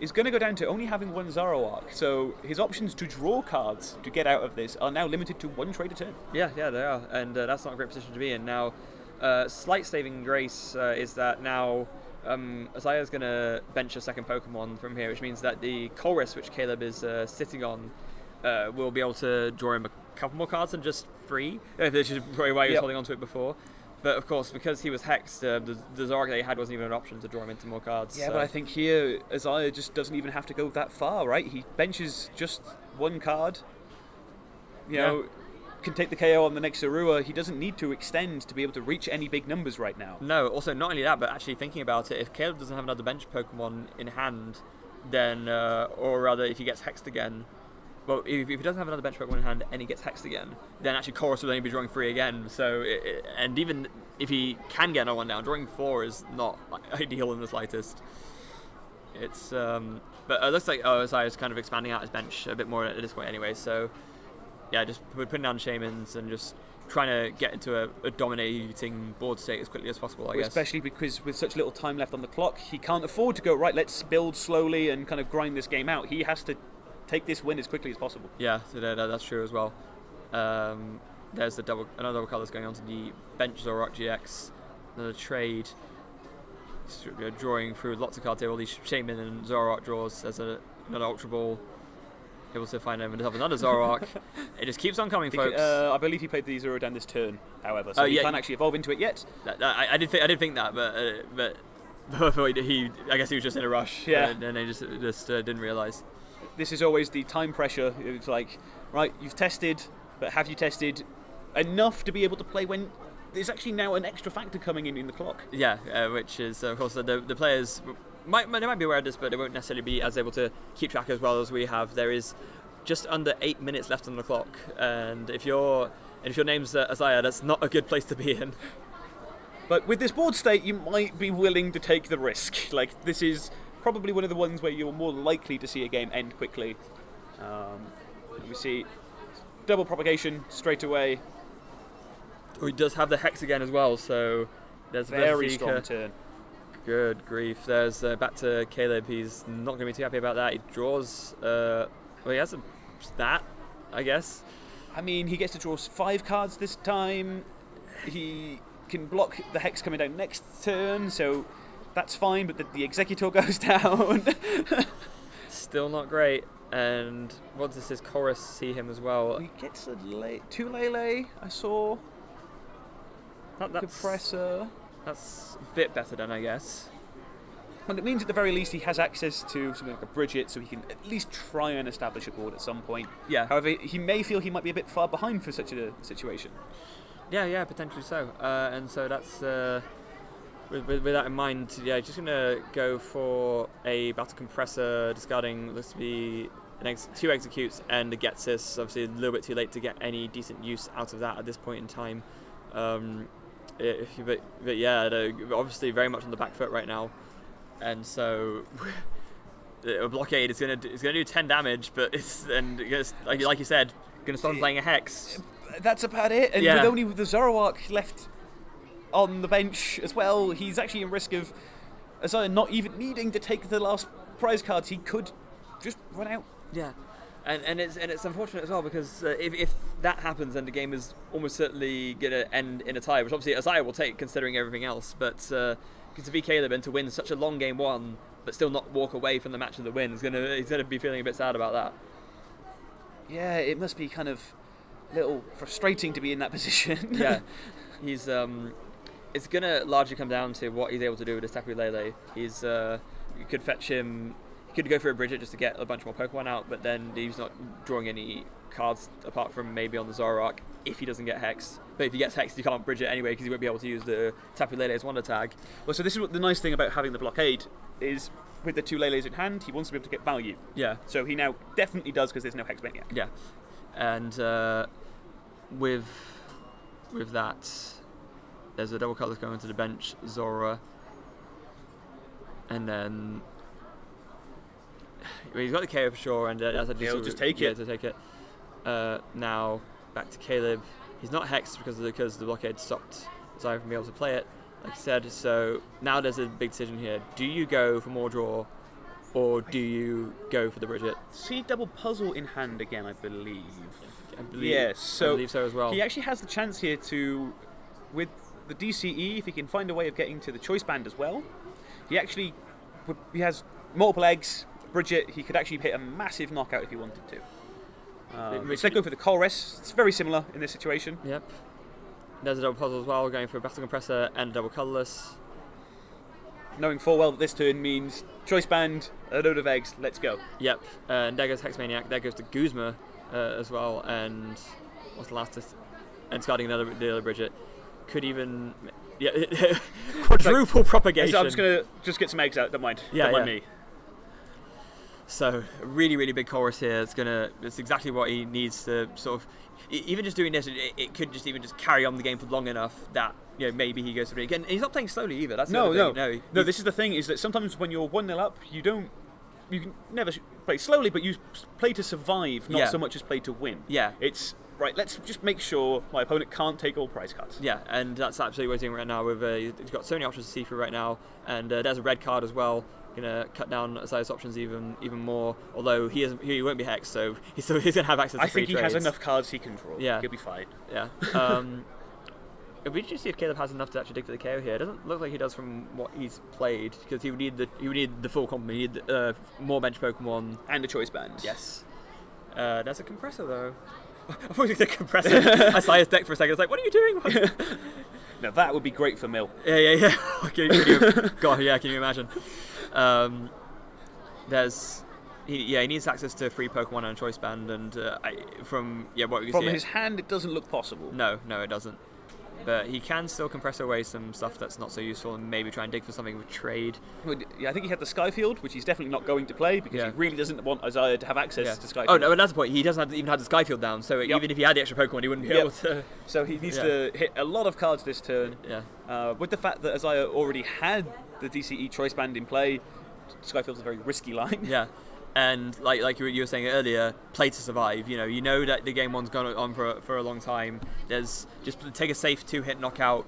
is going to go down to only having 1 Zoroark, so his options to draw cards to get out of this are now limited to 1 trade a turn. Yeah, they are, and that's not a great position to be in. Now, slight saving grace is that now Isaiah's going to bench a second Pokemon from here, which means that the Colress, which Caleb is sitting on, will be able to draw him a couple more cards than just 3, which is probably why he was holding on to it before. But of course, because he was hexed, the Zoroark that he had wasn't even an option to draw him into more cards. Yeah, but I think here Isaiah just doesn't even have to go that far, right? He benches just 1 card. You know, can take the KO on the next Zorua. He doesn't need to extend to be able to reach any big numbers right now. No, also not only that, but actually thinking about it, if Caleb doesn't have another bench Pokemon in hand, then, or rather if he gets hexed again, well, if he doesn't have another bench Pokemon in hand and he gets hexed again, then actually Chorus will only be drawing 3 again. So, and even if he can get another one down, drawing 4 is not ideal in the slightest. It's but it looks like OSI is kind of expanding out his bench a bit more at this point anyway. So yeah, just putting down shamans and just trying to get into a dominating board state as quickly as possible, I guess. Especially because with such little time left on the clock, he can't afford to go, right, let's build slowly and kind of grind this game out. He has to take this win as quickly as possible. Yeah, so that's true as well. There's another double colours going on to the bench. Zoroark GX, another trade. Drawing through lots of cards here, all these Shaman and Zoroark draws. There's another Ultra Ball. Able to find himself another Zoroark. It just keeps on coming, folks. I believe he played the Zoro down this turn, however, so he can't actually evolve into it yet. I did think that, but I guess he was just in a rush. Yeah, and he just didn't realise. This is always the time pressure. It's like, right, you've tested, but have you tested enough to be able to play when there's actually now an extra factor coming in the clock? Yeah, which is of course the players they might be aware of this, but they won't necessarily be as able to keep track as well as we have. There is just under 8 minutes left on the clock, and if your name's Isaiah, that's not a good place to be in. But with this board state, you might be willing to take the risk. Like, this is probably one of the ones where you're more likely to see a game end quickly. We see double propagation straight away. Oh, he does have the Hex again as well, so there's very strong turn. Good grief. There's back to Caleb. He's not going to be too happy about that. He draws. Well, he has a stat, I guess. I mean, he gets to draw 5 cards this time. He can block the Hex coming down next turn, so that's fine, but the Executor goes down. Still not great. And what does this chorus see him as well? He gets 2 Lele, I saw. Compressor. That's a bit better then, I guess. And it means at the very least he has access to something like a Bridget, so he can at least try and establish a board at some point. Yeah. However, he may feel he might be a bit far behind for such a situation. Yeah, potentially so. And so that's with that in mind. Yeah, just gonna go for a Battle Compressor, discarding looks to be 2 Executes and a Getsis. Obviously, a little bit too late to get any decent use out of that at this point in time. But yeah, they're obviously very much on the back foot right now, and so a blockade is gonna do 10 damage, but like you said, gonna start playing a Hex. That's about it, and with only the Zoroark left on the bench as well, he's actually in risk of Isaiah not even needing to take the last prize cards. He could just run out. Yeah. And it's unfortunate as well, because if that happens, then the game is almost certainly going to end in a tie, which obviously Isaiah will take considering everything else. But to be Caleb and to win such a long game 1, but still not walk away from the match with the win, he's gonna be feeling a bit sad about that. Yeah, it must be kind of a little frustrating to be in that position. Yeah, he's it's gonna largely come down to what he's able to do with his Tapu Lele. You could fetch him. He could go for a Bridget just to get a bunch more Pokemon out, but then he's not drawing any cards apart from maybe on the Zoroark if he doesn't get Hexed. But if he gets Hexed, he can't Bridget anyway because he won't be able to use the Tapu Lele as Wonder Tag. Well, so this is what the nice thing about having the blockade is. With the 2 Leles in hand, he wants to be able to get value. Yeah. So he now definitely does because there's no Hex Maniac. Yeah. And with that, there's a double colours going to the bench, Zora, and then he's got the KO for sure, and he'll just take it. To take it. Now back to Caleb. He's not hexed because the blockade stopped Zaya from being able to play it, like I said. So now there's a big decision here. Do you go for more draw, or do you go for the Bridget? See double puzzle in hand again, I believe. Yes, I believe so as well. He actually has the chance here to, with the DCE, if he can find a way of getting to the choice band as well. He has multiple eggs. Bridget, he could actually hit a massive knockout if he wanted to. Instead, go for the Colress. It's very similar in this situation. Yep. There's a double puzzle as well, going for a Battle Compressor and a double colourless. Knowing full well that this turn means choice band, a load of eggs, let's go. Yep. And there goes Hex Maniac. There goes to Guzma as well. And what's the last? And discarding the other Bridget. Could even quadruple propagation. So I'm just gonna get some eggs out. Don't mind. Yeah, don't mind me. So a really, really big chorus here. It's exactly what he needs to sort of. Even just doing this, it could just even just carry on the game for long enough that maybe he goes through it again. And he's not playing slowly either. That's the other thing. No. This is the thing: is that sometimes when you're 1-0 up, you can never play slowly, but you play to survive, not so much as play to win. Yeah. It's right. Let's just make sure my opponent can't take all prize cards. Yeah, and that's absolutely what he's doing right now. With he's got so many options to see through right now, and there's a red card as well. Gonna cut down Isaiah's options even more. Although he won't be hexed, so he's gonna have access to free trades. I think he has enough cards he can draw. Yeah, he'll be fine. Yeah. It'd be interesting to see if Caleb has enough to actually dig for the KO here. It doesn't look like he does from what he's played, because he would need the full complement. He need more bench Pokemon and a choice band. Yes. There's a compressor though. I thought you said compressor. I saw his deck for a second. I was like, what are you doing? Now that would be great for Mill. Yeah. God, yeah. Can you imagine? He needs access to free Pokemon and a choice band, and from his hand, it doesn't look possible. No, it doesn't. But he can still compress away some stuff that's not so useful, and maybe try and dig for something with trade. Well, yeah, I think he had the Skyfield, which he's definitely not going to play because he really doesn't want Isaiah to have access to Skyfield. Oh no, and that's the point. He doesn't even have the Skyfield down, so even if he had the extra Pokemon, he wouldn't be able to. So he needs to hit a lot of cards this turn. Yeah. With the fact that Isaiah already had the DCE choice band in play, Skyfield's a very risky line. Yeah. And like you were saying earlier, play to survive. You know that the game one's gone on for a long time. There's just take a safe 2-hit knockout.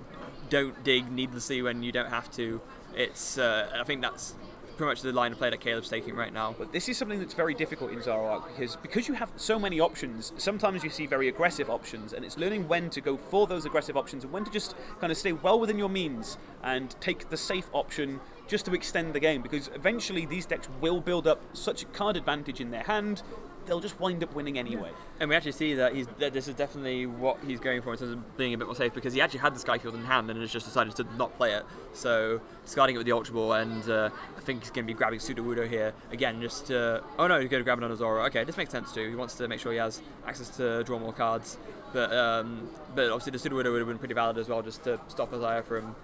Don't dig needlessly when you don't have to. It's I think that's pretty much the line of play that Caleb's taking right now. But this is something that's very difficult in Zoroark because you have so many options. Sometimes you see very aggressive options, and it's learning when to go for those aggressive options and when to just kind of stay well within your means and take the safe option just to extend the game, because eventually these decks will build up such a card advantage in their hand, they'll just wind up winning anyway. And we actually see that this is definitely what he's going for in terms of being a bit more safe, because he actually had the Skyfield in hand and has just decided to not play it. So discarding it with the Ultra Ball, and I think he's going to be grabbing Sudowoodo here again. He's going to grab another Zoro. Okay, this makes sense too. He wants to make sure he has access to draw more cards, but obviously the Sudowoodo would have been pretty valid as well, just to stop Isaiah from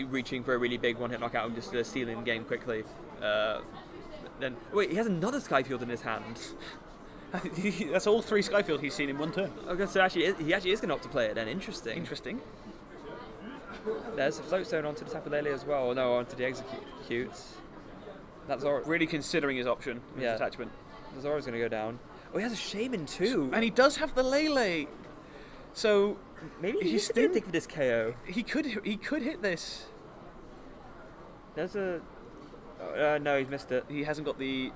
reaching for a really big one-hit knockout and just stealing the game quickly. Then wait, he has another Skyfield in his hand. That's all 3 Skyfield he's seen in one turn. Okay, so he actually is going to opt to play it then. Interesting. There's a Float Stone onto the Tapu Lele as well. No, onto the Exeggcute. That's Zoro. Really considering his option, his attachment. The Zoro's going to go down. Oh, he has a Shaman too. And he does have the Lele. So maybe he's going to dig for this KO. He could hit this. There's a... no, he's missed it. He hasn't got the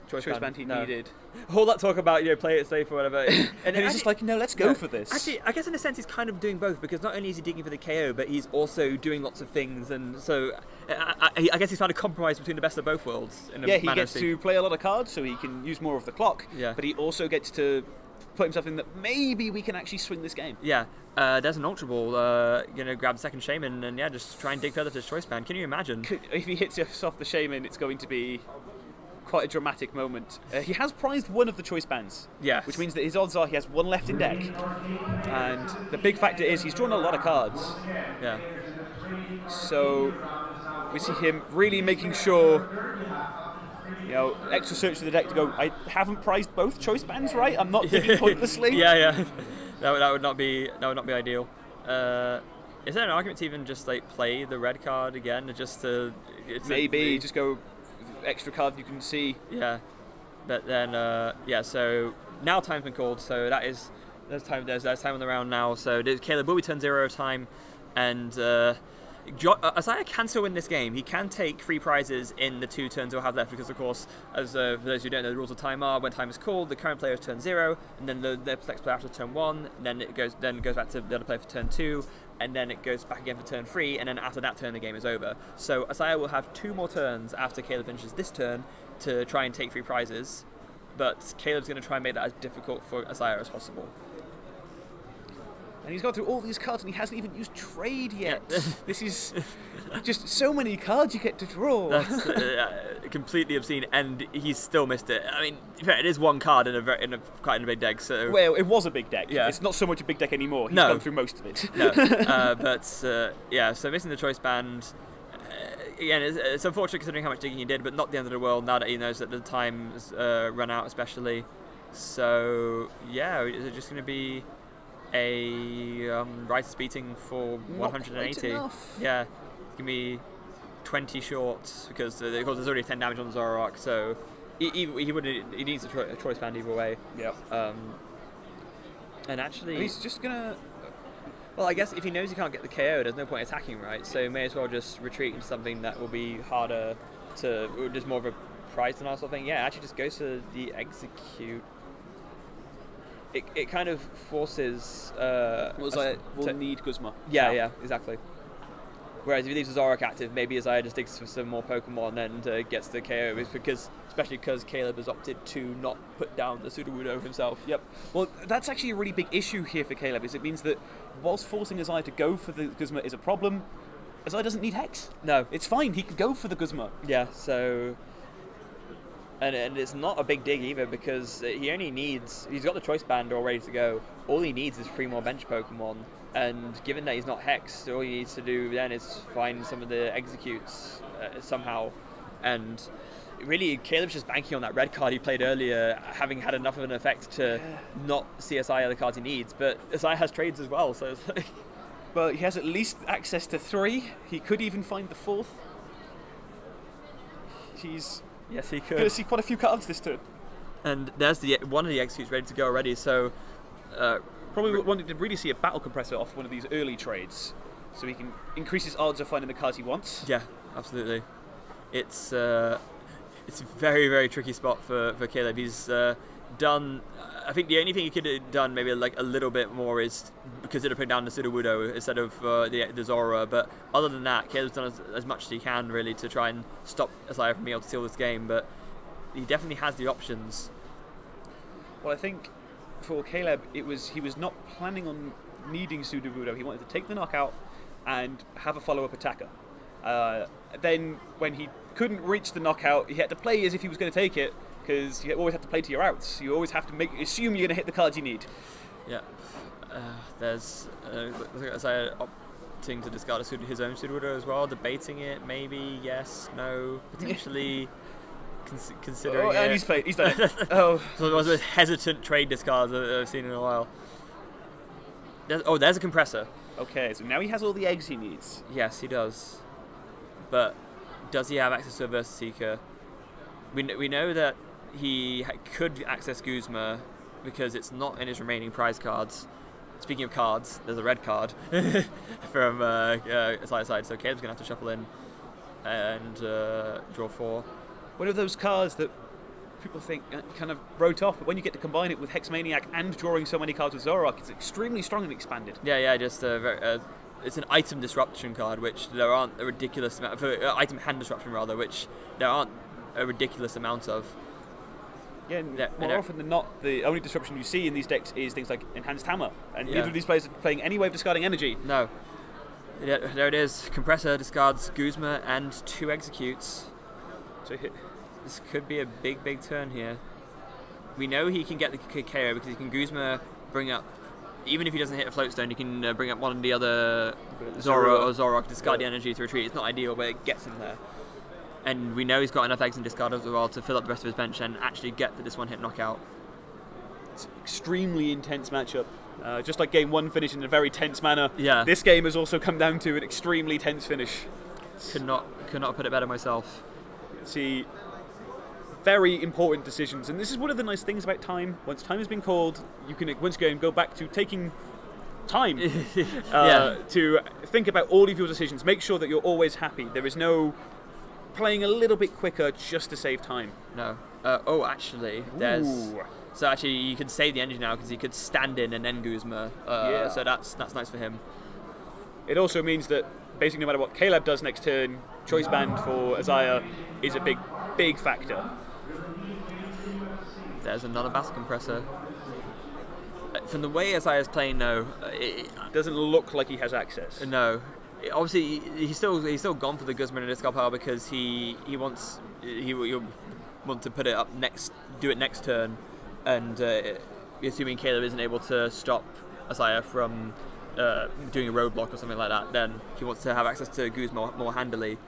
choice band he needed. All that talk about play it safe or whatever, and he's just like, no, let's go for this. Actually, I guess in a sense he's kind of doing both, because not only is he digging for the KO, but he's also doing lots of things, and so I guess he's found a compromise between the best of both worlds. He gets to play a lot of cards, so he can use more of the clock. Yeah. But he also gets to put himself in that maybe we can actually swing this game. Yeah. There's an Ultra Ball, going to grab the second Shaman and just try and dig further to his choice band. Can you imagine? If he hits us off the Shaman, it's going to be quite a dramatic moment. He has prized one of the choice bands, which means that his odds are he has one left in deck. And the big factor is he's drawn a lot of cards. Yeah. So we see him really making sure, extra search of the deck to go, I haven't prized both choice bands right, I'm not digging pointlessly. Yeah. That would not be ideal. Is there an argument to even just play the red card again, just to just go extra card you can see? Yeah, but then so now time's been called, so there's time on the round now. So Caleb will be turn 0 time, and Isaiah can still win this game. He can take 3 prizes in the 2 turns he'll have left, because of course, as for those who don't know, the rules of time are when time is called, the current player is turn 0, and then the next player after turn 1, and then it goes back to the other player for turn 2, and then it goes back again for turn 3, and then after that turn the game is over. So Isaiah will have 2 more turns after Caleb finishes this turn to try and take 3 prizes, but Caleb's going to try and make that as difficult for Isaiah as possible. And he's gone through all these cards and he hasn't even used trade yet. This is just so many cards you get to draw. That's completely obscene, and he's still missed it. I mean, it is one card in quite a big deck. So well, it was a big deck. Yeah. It's not so much a big deck anymore. He's gone through most of it. No, so missing the choice band. again, it's unfortunate considering how much digging he did, but not the end of the world now that he knows that the time's run out, especially. So yeah, is it just going to be a Rice beating for 180? Yeah, give me 20 short because there's already 10 damage on Zoroark, so he needs a choice band either way. Yeah. And actually, he's just gonna. Well, I guess if he knows he can't get the KO, there's no point attacking, right? So he may as well just retreat into something that will be harder to, just more of a prize than our sort of thing. Yeah, actually just goes to the Exeggcute. It kind of forces... we'll need Guzma. Yeah, exactly. Whereas if he leaves Zoroark active, maybe Isaiah just digs for some more Pokemon and gets the KO, especially because Caleb has opted to not put down the Sudowoodo himself. Yep. Well, that's actually a really big issue here for Caleb, is it means that whilst forcing Isaiah to go for the Guzma is a problem, Isaiah doesn't need Hex. No. It's fine, he can go for the Guzma. Yeah, so... And it's not a big dig either, because he's got the choice band all ready to go. All he needs is 3 more bench Pokemon. And given that he's not hexed, all he needs to do then is find some of the Exeggcutes somehow. And really, Caleb's just banking on that red card he played earlier, having had enough of an effect to not see Isaiah the cards he needs. But Isaiah has trades as well, so it's like... But he has at least access to 3. He could even find the 4th. Yes, he could. Going to see quite a few cards this turn. And there's one of the Exeggcutes ready to go already, so... Probably wanted to really see a battle compressor off one of these early trades, so he can increase his odds of finding the cards he wants. Yeah, absolutely. It's a very, very tricky spot for Caleb. He's done... I think the only thing he could have done maybe like a little bit more is consider putting down the Sudowoodo instead of the Zora, but other than that, Caleb's done as much as he can really to try and stop Isaiah from being able to steal this game, but he definitely has the options. Well, I think for Caleb, he was not planning on needing Sudowoodo. He wanted to take the knockout and have a follow-up attacker. Then when he couldn't reach the knockout, he had to play as if he was going to take it, because you always have to play to your outs. You always have to assume you're going to hit the cards you need. Yeah. There's Isaiah opting to discard his own Sudowoodo as well, debating it, maybe, yes, no, potentially considering it. And he's done it. Oh. So one of the most hesitant trade discards I've seen in a while. There's a compressor. Okay, so now he has all the eggs he needs. Yes, he does. But does he have access to a Versa Seeker? We know that he could access Guzma because it's not in his remaining prize cards. Speaking of cards, there's a red card from side, so Caleb's going to have to shuffle in and draw 4. One of those cards that people think kind of wrote off, but when you get to combine it with Hexmaniac and drawing so many cards with Zoroark, it's extremely strong and expanded. Yeah, just it's an item disruption card, which there aren't a ridiculous amount item hand disruption rather, which there aren't a ridiculous amount of. Yeah, more often than not, the only disruption you see in these decks is things like Enhanced Hammer, and neither of these players are playing any way of discarding energy. No. Yeah, there it is. Compressor discards Guzma and 2 Exeggcutes. So this could be a big turn here. We know he can get the KO because he can Guzma bring up, even if he doesn't hit a float stone, he can bring up one of the other Zora or Zoroark, discard the energy to retreat. It's not ideal, but it gets him there. And we know he's got enough eggs and discard as well to fill up the rest of his bench and actually get this one hit knockout. It's an extremely intense matchup. Just like game 1 finished in a very tense manner, yeah. This game has also come down to an extremely tense finish. Could not put it better myself. See, very important decisions, and this is one of the nice things about time. Once time has been called, you can once again go back to taking time to think about all of your decisions. Make sure that you're always happy. There is no playing a little bit quicker just to save time. No. Actually, there's... Ooh. So actually, you can save the energy now because he could stand in and then Guzma. So that's nice for him. It also means that basically no matter what Caleb does next turn, choice band for Isaiah is a big factor. There's another Battle Compressor. From the way Isaiah's playing, no, it doesn't look like he has access. No. Obviously, he's still gone for the Guzman and discard pile because he wants to put it up next, do it next turn, and assuming Caleb isn't able to stop Isaiah from doing a roadblock or something like that, then he wants to have access to Guzman more handily.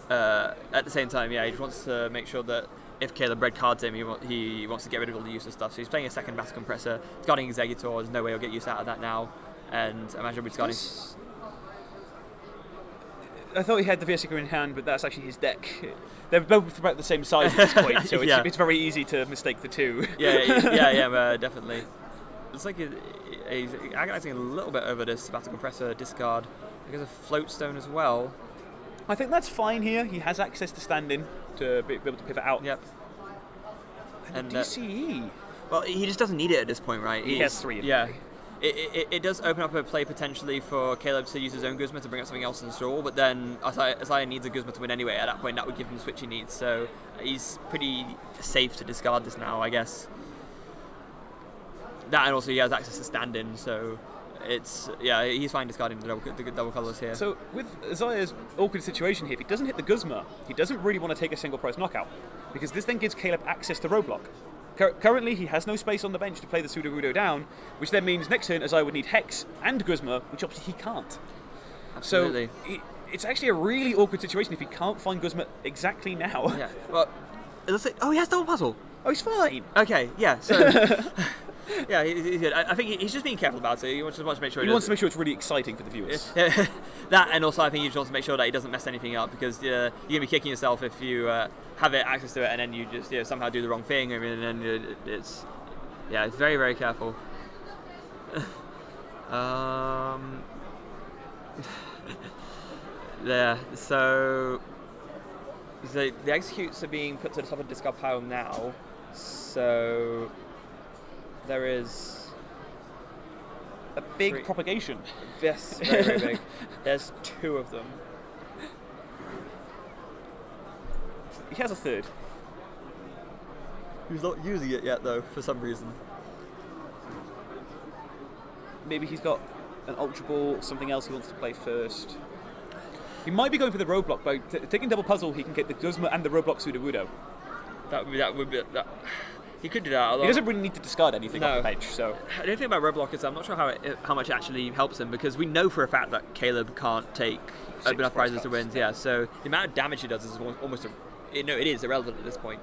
at the same time, yeah, he just wants to make sure that if Caleb red cards him, he wants to get rid of all the useless stuff. So he's playing a second Battle Compressor, discarding Exeggcute. There's no way he'll get use out of that now. And I imagine we're discarding. I thought he had the Veerseeker in hand, but that's actually his deck. They're both about the same size at this point, so it's very easy to mistake the two. Yeah, definitely. It's like he's agonizing a little bit over this Battle Compressor discard. There's a Floatstone as well. I think that's fine here. He has access to stand in to be able to pivot out. Yep. And DCE. Well, he just doesn't need it at this point, right? He has 3. Yeah. It does open up a play potentially for Caleb to use his own Guzma to bring up something else in the store, but then Isaiah needs a Guzma to win anyway. At that point, that would give him the switch he needs, so he's pretty safe to discard this now, I guess. That, and also he has access to stand-in, so he's fine discarding the double colours here. So with Isaiah's awkward situation here, if he doesn't hit the Guzma, he doesn't really want to take a single price knockout, because this then gives Caleb access to roadblock. Currently, he has no space on the bench to play the Sudowoodo down, which then means next turn Isaiah would need Hex and Guzma, which obviously he can't. Absolutely. So it's actually a really awkward situation if he can't find Guzma exactly now. Yeah. Well, let's say, he has double puzzle. Oh, he's fine. Okay. Yeah. So. Yeah, he's good. I think he's just being careful about it. He wants to make sure. He wants to make sure it's really exciting for the viewers. That, and also I think he just wants to make sure that he doesn't mess anything up, because you're gonna be kicking yourself if you have access to it and then you just somehow do the wrong thing. I mean, and then it's very, very careful. Yeah. So the executes are being put to the top of the discard pile now. So. There is a big propagation. Yes, very, very big. There's 2 of them. He has a 3rd. He's not using it yet, though, for some reason. Maybe he's got an Ultra Ball, something else he wants to play first. He might be going for the roadblock. By taking double puzzle, he can get the Guzma and the roadblock Sudowoodo. That would be. He could do that. He doesn't really need to discard anything off the bench. So the only thing about roadblock is I'm not sure how much it actually helps him, because we know for a fact that Caleb can't take enough prizes to win. Yeah, so the amount of damage he does is almost it is irrelevant at this point.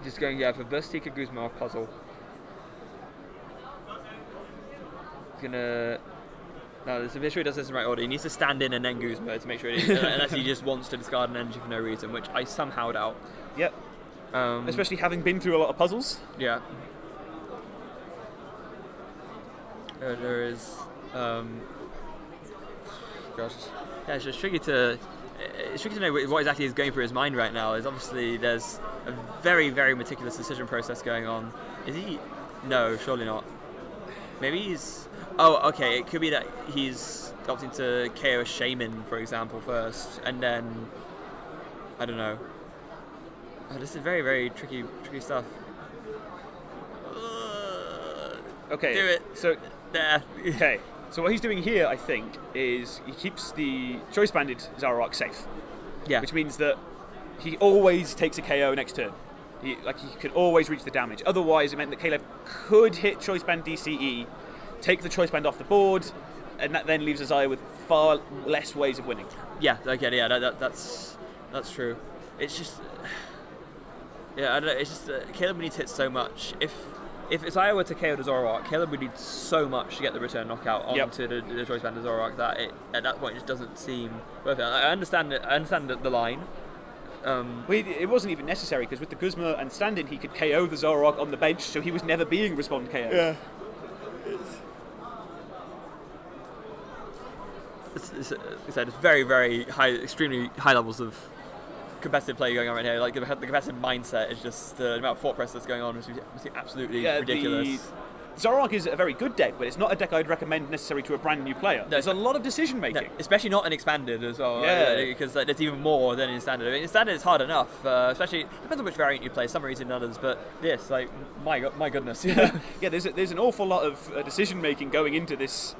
Just going for Veerseeker Guzma puzzle. He's gonna. No, to make sure he does this in the right order, he needs to stand in and then Guzma to make sure it is, unless he just wants to discard an energy for no reason, which I somehow doubt. Yep. Especially having been through a lot of puzzles. Yeah. There is. Gosh. Yeah, it's tricky to. It's tricky to know what exactly is going through his mind right now. There's a very, very meticulous decision process going on. Is he? No, surely not. Maybe he's. Oh, okay. It could be that he's opting to KO a Shaman, for example, first, and then I don't know. Oh, this is very, very tricky stuff. Okay. Do it. So there. Okay. So what he's doing here, I think, is he keeps the choice banded Zoroark safe. Yeah. Which means that he always takes a KO next turn. He could always reach the damage. Otherwise, it meant that Caleb could hit choice band DCE, take the choice band off the board, and that then leaves Isaiah with far less ways of winning. Yeah. Okay. Yeah. That's true. It's just. Yeah. I don't know. It's just Caleb needs to hit so much. If Isaiah were to KO the Zoroark, Caleb would need so much to get the return knockout onto the choice band of Zoroark that at that point it just doesn't seem worth it. I understand the line. It wasn't even necessary, because with the Guzma and stand-in, he could KO the Zoroark on the bench, so he was never being respond KO. Yeah. It's very, very high, extremely high levels of competitive play going on right here. Like the competitive mindset is just the amount of thought press that's going on is absolutely ridiculous. Zoroark is a very good deck, but it's not a deck I'd recommend necessarily to a brand new player. There's a lot of decision making, especially not in expanded as well. Because there's even more than in standard. I mean, in standard it's hard enough, especially depends on which variant you play. Some are easier than others, but this, my goodness. There's an awful lot of decision making going into this,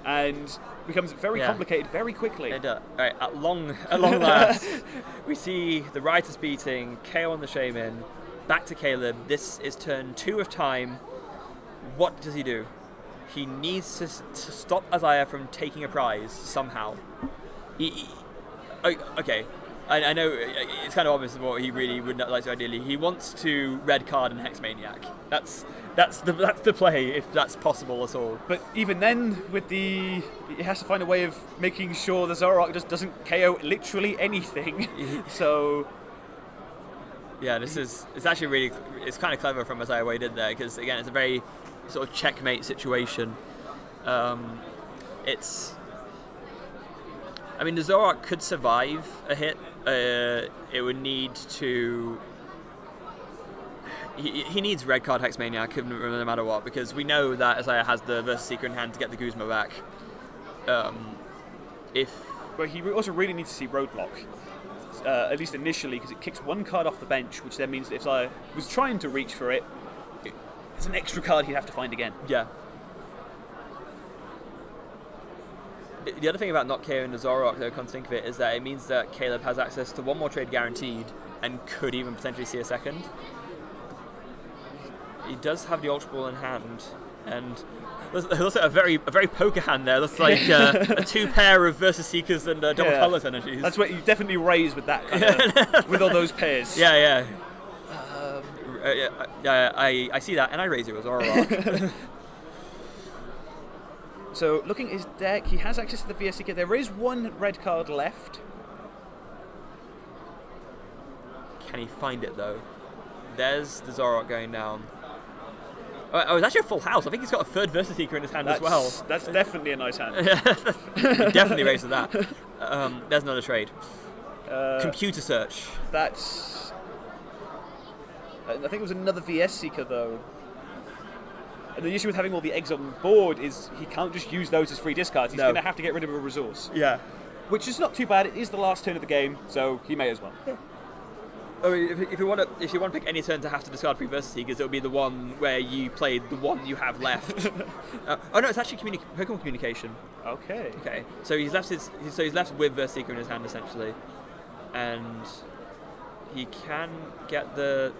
and becomes very complicated very quickly. Right, at long last, we see the Riotous beating, KO on the Shaman, back to Caleb. This is turn 2 of time. What does he do? He needs to stop Isaiah from taking a prize somehow. Okay, I know it's kind of obvious what he really would not like to ideally. He wants to red card and Hex Maniac. That's the play if that's possible at all. But even then, he has to find a way of making sure the Zoroark just doesn't KO literally anything. So. Yeah, it's actually it's kind of clever from Isaiah what he did there, because again it's a very sort of checkmate situation. I mean, the Zoroark could survive a hit. It would need to. He needs red card Hex Maniac no matter what, because we know that Isaiah has the Versus Seeker in hand to get the Guzma back. But he also really needs to see Roadblock. At least initially, because it kicks one card off the bench, which then means that if I was trying to reach for it, it's an extra card he'd have to find again. Yeah. The other thing about not KOing the Zoroark, though, come to think of it, is that it means that Caleb has access to one more trade guaranteed and could even potentially see a second. He does have the Ultra Ball in hand, and there's also a very poker hand there. Looks like a two pair of Versus Seekers and double colours energies. That's what you definitely raise with that kind of, with all those pairs. Yeah. I see that, and I raise it with Zoroark. So, looking at his deck, he has access to the VS Seeker. There is one red card left. Can he find it, though? There's the Zoroark going down. Oh, it's actually a full house. I think he's got a third Versus Seeker in his hand as well. That's definitely a nice hand. He definitely raises that. There's another trade. Computer search. That's... I think it was another VS Seeker, though. And the issue with having all the eggs on board is he can't just use those as free discards. He's going to have to get rid of a resource. Yeah. Which is not too bad. It is the last turn of the game, so he may as well. I mean, if you want to pick any turn to have to discard free Versus Seekers, it'll be the one where you played the one you have left. Oh no, it's actually Pokemon Communication. Okay. Okay. So he's left with Versus Seeker in his hand essentially, and he can get the.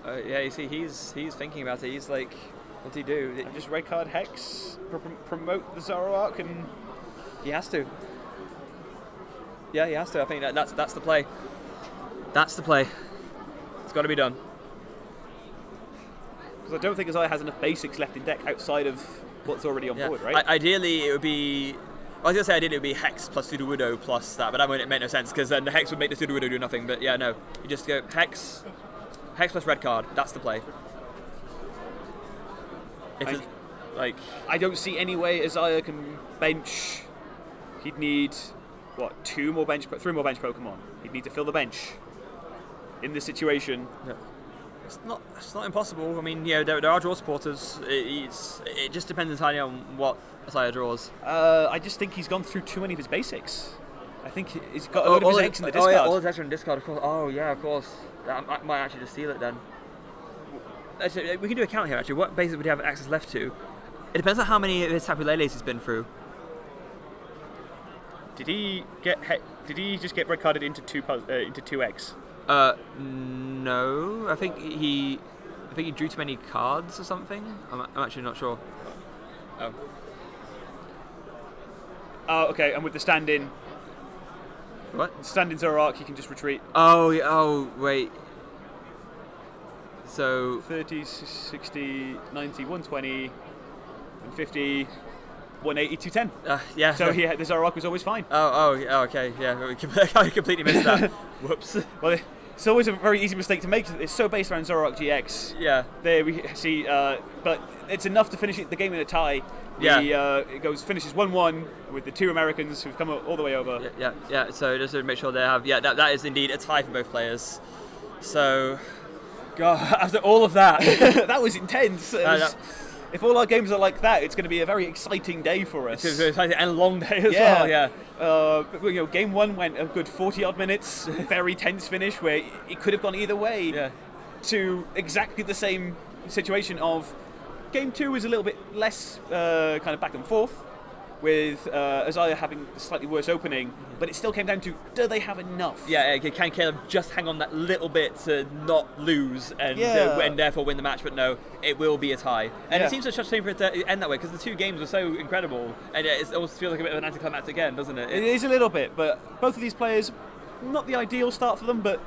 Yeah, you see, he's thinking about it. He's like, what do he do? Just red card Hex, promote the Zoroark, and he has to. Yeah, he has to. I think that's the play. That's the play. It's got to be done. Because I don't think Isaiah has enough basics left in deck outside of what's already on board, right? Ideally, it would be. I was going to say ideally it would be Hex plus Sudowoodo plus that, but that wouldn't make no sense, because then the Hex would make the Sudowoodo do nothing. But yeah, no. You just go Hex plus red card. That's the play. I don't see any way Isaiah can bench. He'd need three more bench Pokemon. He'd need to fill the bench. In this situation, no. It's not impossible. I mean, there are draw supporters. It just depends entirely on what Isaiah draws. I just think he's gone through too many of his basics. I think he's got a lot of his eggs in the discard. Oh yeah, all his eggs are in discard, of course. Oh yeah, of course. I might actually just steal it then. Actually, we can do a count here. Actually, what basics would he have access left to? It depends on how many of his Tapu Leles he's been through. Did he just get red carded into two eggs? No. I think he drew too many cards or something. I'm actually not sure. Oh, okay. And with the stand-in. What? Stand-in Zoroark, he can just retreat. Oh, yeah, oh, wait. So 30, 60, 90, 120, 150, 180, 210. Yeah. So the Zoroark was always fine. Oh, okay. Yeah, I completely missed that. Whoops. Well, it's always a very easy mistake to make. It's so based around Zoroark GX. Yeah. There we see, but it's enough to finish the game in a tie. Yeah. It finishes 1-1 with the two Americans who've come all the way over. Yeah. So just to make sure they have. Yeah, that is indeed a tie for both players. So, God, after all of that, that was intense. If all our games are like that, it's going to be a very exciting day for us. It's going to be exciting and a long day as well. Yeah. Game one went a good 40-odd minutes, very tense finish where it could have gone either way. Yeah. To exactly the same situation of game two was a little bit less kind of back and forth. with Azaya having a slightly worse opening, but it still came down to, do they have enough? Yeah, can Caleb just hang on that little bit to not lose and therefore win the match? But no, it will be a tie. And it seems such a shame for it to end that way, because the two games were so incredible, and it almost feels like a bit of an anticlimax again, doesn't it? It is a little bit, but both of these players, not the ideal start for them, but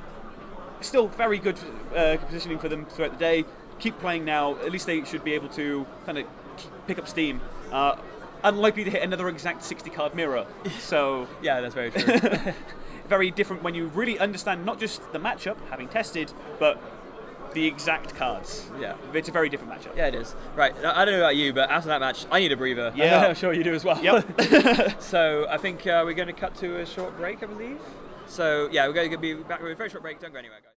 still very good positioning for them throughout the day. Keep playing now. At least they should be able to kind of pick up steam. Unlikely to hit another exact 60-card mirror. So yeah, that's very true. Very different when you really understand not just the matchup, having tested, but the exact cards. Yeah, it's a very different matchup. Yeah, it is. Right, I don't know about you, but after that match, I need a breather. Yeah, I'm sure you do as well. Yep. So I think we're going to cut to a short break, I believe. So yeah, we're going to be back with a very short break. Don't go anywhere, guys.